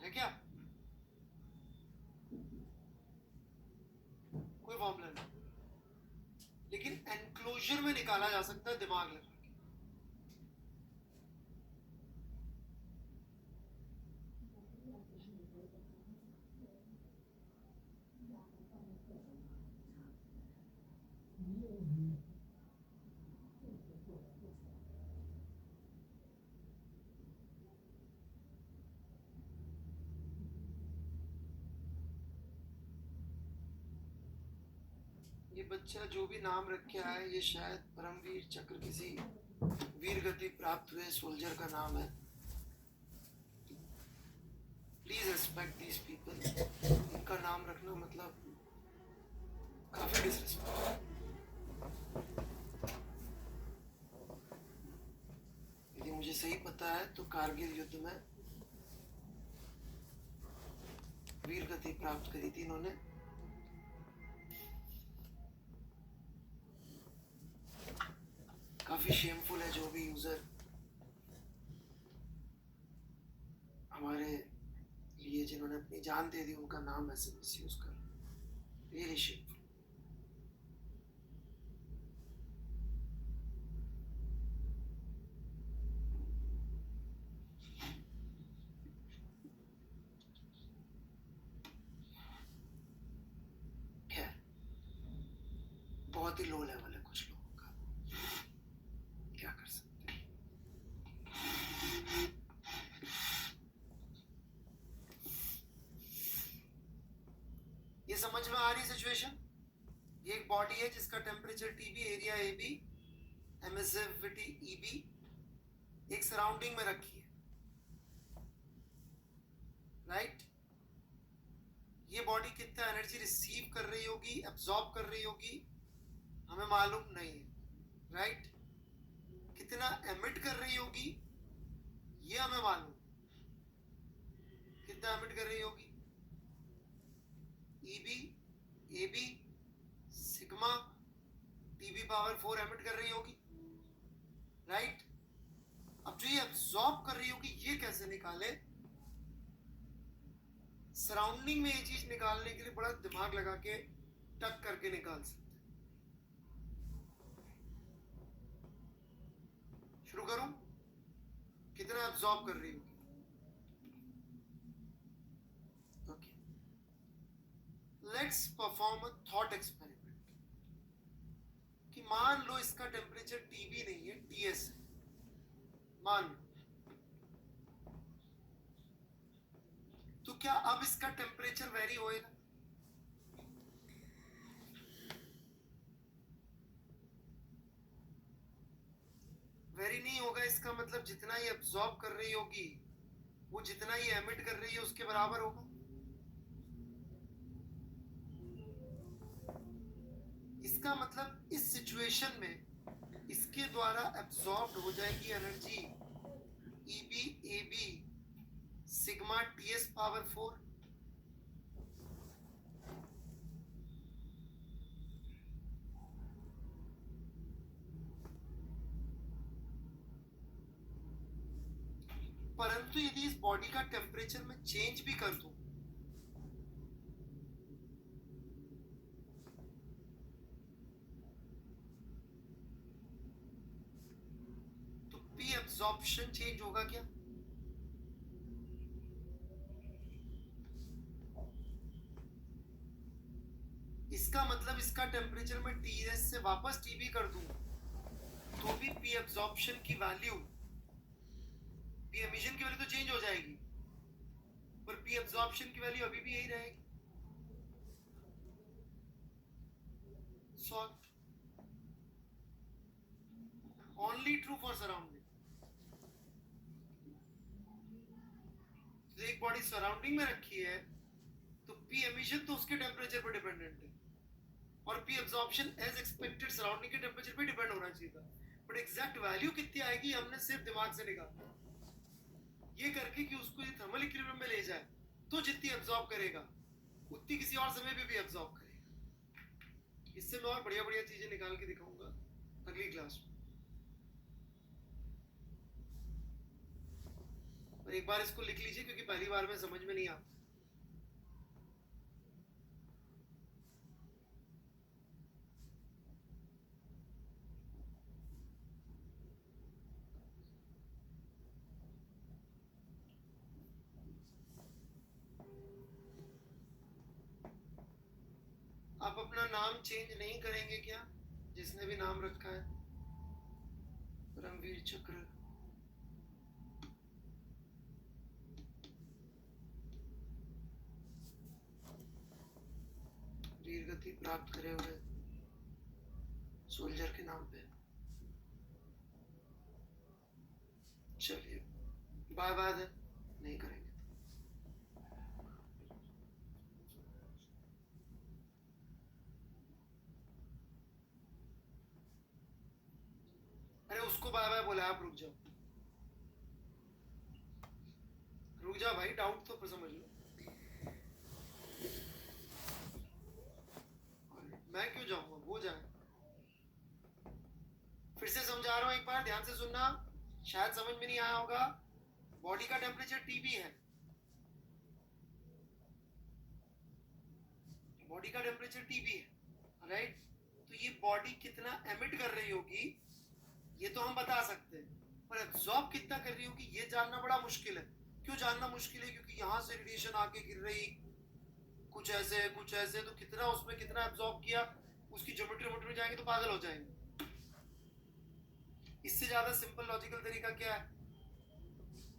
है क्या? कोई फॉर्मूला नहीं, लेकिन एनक्लोजर में निकाला जा सकता है दिमाग लगा के। ये बच्चा जो भी नाम रखे है, ये शायद परमवीर चक्र किसी वीर गति प्राप्त हुए सोल्जर का नाम है। Please respect these people. इनका नाम रखना मतलब काफी डिसरिस्पेक्ट। यदि मुझे सही पता है तो कारगिल युद्ध में वीर गति प्राप्त करी थी इन्होंने। काफी शेमफुल है जो भी यूजर हमारे लिए जिन्होंने अपनी जान दे दी उनका नाम ऐसे मिसयूज कर, रियली शेमफुल। खैर, बहुत ही लो लेवल है कुछ लोगों का, क्या कर सकते हैं। ये समझ में आ रही सिचुएशन? ये एक बॉडी है जिसका temperature TB, area AB, emissivity EB, एक सराउंडिंग में रखी है, राइट? ये बॉडी कितना एनर्जी रिसीव कर रही होगी, एब्जॉर्ब कर रही होगी, हमें मालूम नहीं है, राइट? कितना एमिट कर रही होगी ये हमें मालूम, कितना एमिट कर रही होगी। EB, AB, sigma, TB power 4 emit कर रही होगी, राइट? अब जो ये एब्जॉर्ब कर रही होगी ये कैसे निकाले? सराउंडिंग में ये चीज निकालने के लिए बड़ा दिमाग लगा के टक करके निकाल सकते हैं। शुरू करूं? कितना एब्जॉर्ब कर रही होगी? Okay, let's perform a thought experiment कि मान लो इसका टेम्परेचर टीबी नहीं है, टीएस है। मान लो, तो क्या अब इसका टेम्परेचर वेरी होएगा? वेरी नहीं होगा। इसका मतलब जितना ये एब्जॉर्ब कर रही होगी वो जितना ये एमिट कर रही है उसके बराबर होगा। इसका मतलब इस सिचुएशन में इसके द्वारा एब्जॉर्ब हो जाएगी energy EB AB sigma TS power 4। परंतु यदि इस बॉडी का टेम्परेचर में चेंज भी कर दूं तो पी एब्जॉर्प्शन चेंज होगा क्या? इसका मतलब इसका टेम्परेचर में टीएस से वापस टीबी कर दूं तो भी पी एब्जॉर्प्शन की वैल्यू, पी एमिशन की वैल्यू तो चेंज हो जाएगी, पर पी एब्जॉर्प्शन की वैल्यू अभी भी यही रहेगी। Solve. Only true for surrounding. एक बॉडी सराउंडिंग में रखी है तो पी एमिशन तो उसके टेम्परेचर पर डिपेंडेंट है और P absorption as expected surrounding के टेम्परेचर पे डिपेंड होना चाहिए था। बट एग्जैक्ट वैल्यू कितनी आएगी हमने सिर्फ दिमाग से निकाला ये करके कि उसको ये थर्मल इक्विलिब्रियम में ले जाए तो जितनी एब्जॉर्ब करेगा उतनी किसी और समय पे भी एब्जॉर्ब करेगा। इससे मैं और बढ़िया बढ़िया चीजें निकाल के दिखाऊंगा अगली क्लास में। और एक बार इसको लिख लीजिए क्योंकि पहली बार में समझ में नहीं आता। आप अपना नाम चेंज नहीं करेंगे क्या? जिसने भी नाम रखा है परमवीर चक्र, वीर गति प्राप्त करे हुए सोल्जर के नाम पे। चलिए बाय बाय नहीं करेंगे। अरे उसको बाय बाय बोला, आप रुक जाओ, रुक जाओ भाई, डाउट तो समझ लो। मैं क्यों जाऊंगा, वो जाए। फिर से समझा रहा हूं, एक बार ध्यान से सुनना, शायद समझ में नहीं आया होगा। बॉडी का टेम्परेचर टीबी है, बॉडी का टेम्परेचर टीबी है, राइट? तो ये बॉडी कितना एमिट कर रही होगी ये तो हम बता सकते हैं, पर एब्जॉर्ब कितना कर रही होगी ये जानना बड़ा मुश्किल है। क्यों जानना मुश्किल है? क्योंकि यहां से रेडिएशन आके गिर रही, कुछ ऐसे कुछ ऐसे, तो कितना उसमें कितना एब्जॉर्ब किया, उसकी ज्योमेट्री वोमेट्री में जाएंगे तो पागल हो जाएंगे। इससे ज्यादा सिंपल लॉजिकल तरीका क्या है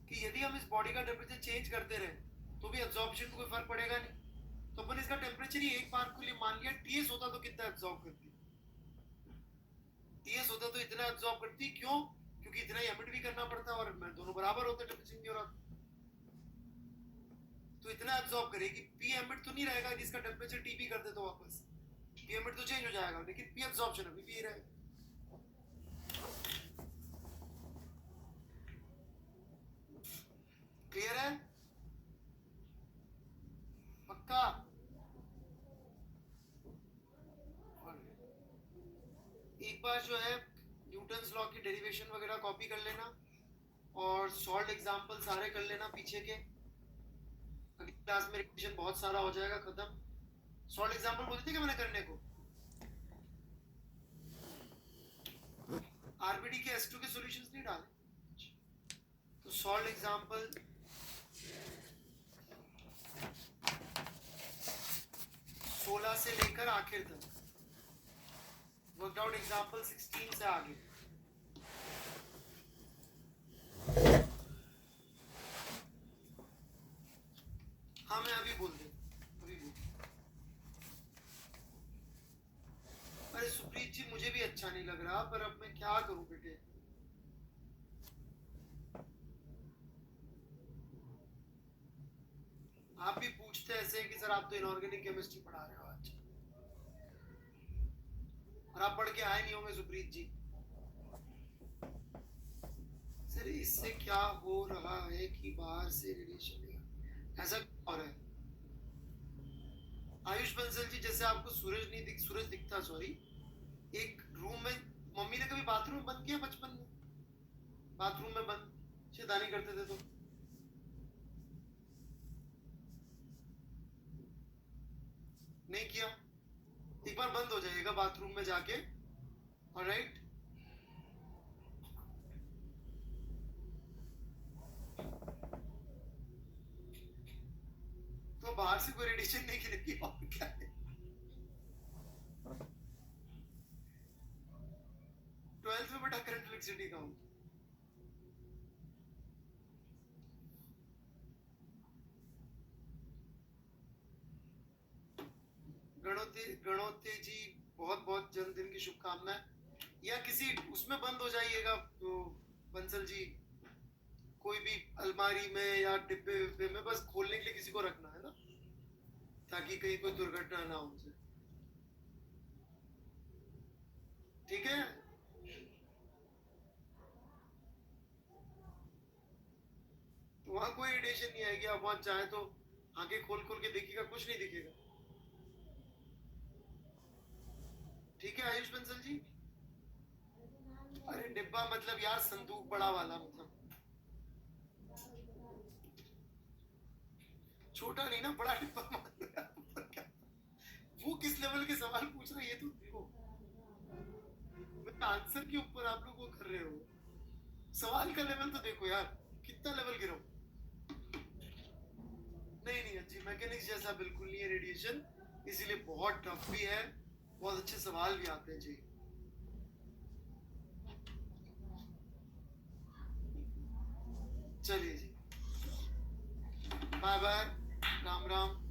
कि यदि हम इस बॉडी का टेम्परेचर चेंज करते रहे तो भी एब्जॉर्प्शन को कोई फर्क पड़ेगा नहीं। तो अपन इसका टेम्परेचर ही एक बार के लिए मान लिया टीएस होता तो कितना एब्जॉर्ब करती, टीएस होता तो इतना एब्जॉर्ब करती। क्यों? क्योंकि इतना ही एमिट भी करना पड़ता है और दोनों बराबर होते टेम्परेचर की, और तो इतना एब्जॉर्ब करेगी। पी एमिट तो नहीं रहेगा जिसका टेम्परेचर टीबी कर दे तो वापस पी एमिट तो चेंज हो जाएगा, लेकिन पी एब्जॉर्प्शन अभी भी रहेगा। क्लियर है? पक्का? एक बार जो है न्यूटन्स लॉ की डेरिवेशन वगैरह कॉपी कर लेना और सॉल्व एग्जांपल सारे कर लेना पीछे के, अगली क्लास में रिविजन बहुत सारा हो जाएगा खत्म। सॉल्व एग्जांपल बोलते थे कि मैंने करने को आरबीडी के S2 के सॉल्यूशंस नहीं डाले। तो सॉल्व एग्जांपल 16 से लेकर आखिर तक, वर्कड आउट एग्जांपल 16 से आगे। हाँ मैं अभी बोल दे, अभी बोल। अरे सुप्रीत जी मुझे भी अच्छा नहीं लग रहा, पर अब मैं क्या करूं बेटे। आप भी पूछते ऐसे कि सर आप तो इनऑर्गेनिक केमिस्ट्री पढ़ा रहे हो आज, और आप पढ़ के आए नहीं होंगे सुप्रीत जी। सर इससे क्या हो रहा है कि बाहर से रेडिएशन ऐसा क्यों हो रहा है। आयुष बंसल जी जैसे आपको सूरज दिखता, सॉरी, एक रूम में मम्मी ने कभी बाथरूम बंद किया बचपन में, बाथरूम में बंद शैतानी करते थे तो नहीं किया। एक बार बंद हो जाइएगा बाथरूम में जाके, ऑलराइट। तो बाहर से कोई रेडिएशन नहीं गिरेगी और क्या है। 12th में बेटा करंट इलेक्ट्रिसिटी का होता, गणोते जी बहुत बहुत जन्मदिन की शुभकामनाएं। या किसी उसमें बंद हो जाइएगा तो बंसल जी, कोई भी अलमारी में या डिब्बे विब्बे में, बस खोलने के लिए किसी को रखना है ना, ताकि कहीं कोई दुर्घटना ना हो जाए। ठीक है, तो वहां कोई रेडिएशन नहीं आएगी। आप वहां चाहे तो आंखें खोल खोल के देखिएगा, कुछ नहीं दिखेगा। ठीक है आयुष बंसल जी। अरे डिब्बा मतलब यार संदूक बड़ा वाला, मतलब छोटा नहीं ना, बड़ा डिब्बा मान लो यार, ऊपर क्या। वो किस लेवल के सवाल पूछ रहे हैं ये तो देखो, आंसर के ऊपर आप लोग वो कर रहे हो, सवाल का लेवल तो देखो यार, कितना लेवल गिरो। नहीं नहीं अच्छी मैकेनिक्स जैसा बिल्कुल नहीं है रेडिएशन, इसीलिए बहुत टफ भी है, बहुत अच्छे सवाल भी आते हैं जी। चलिए जी, बाय बाय, राम राम।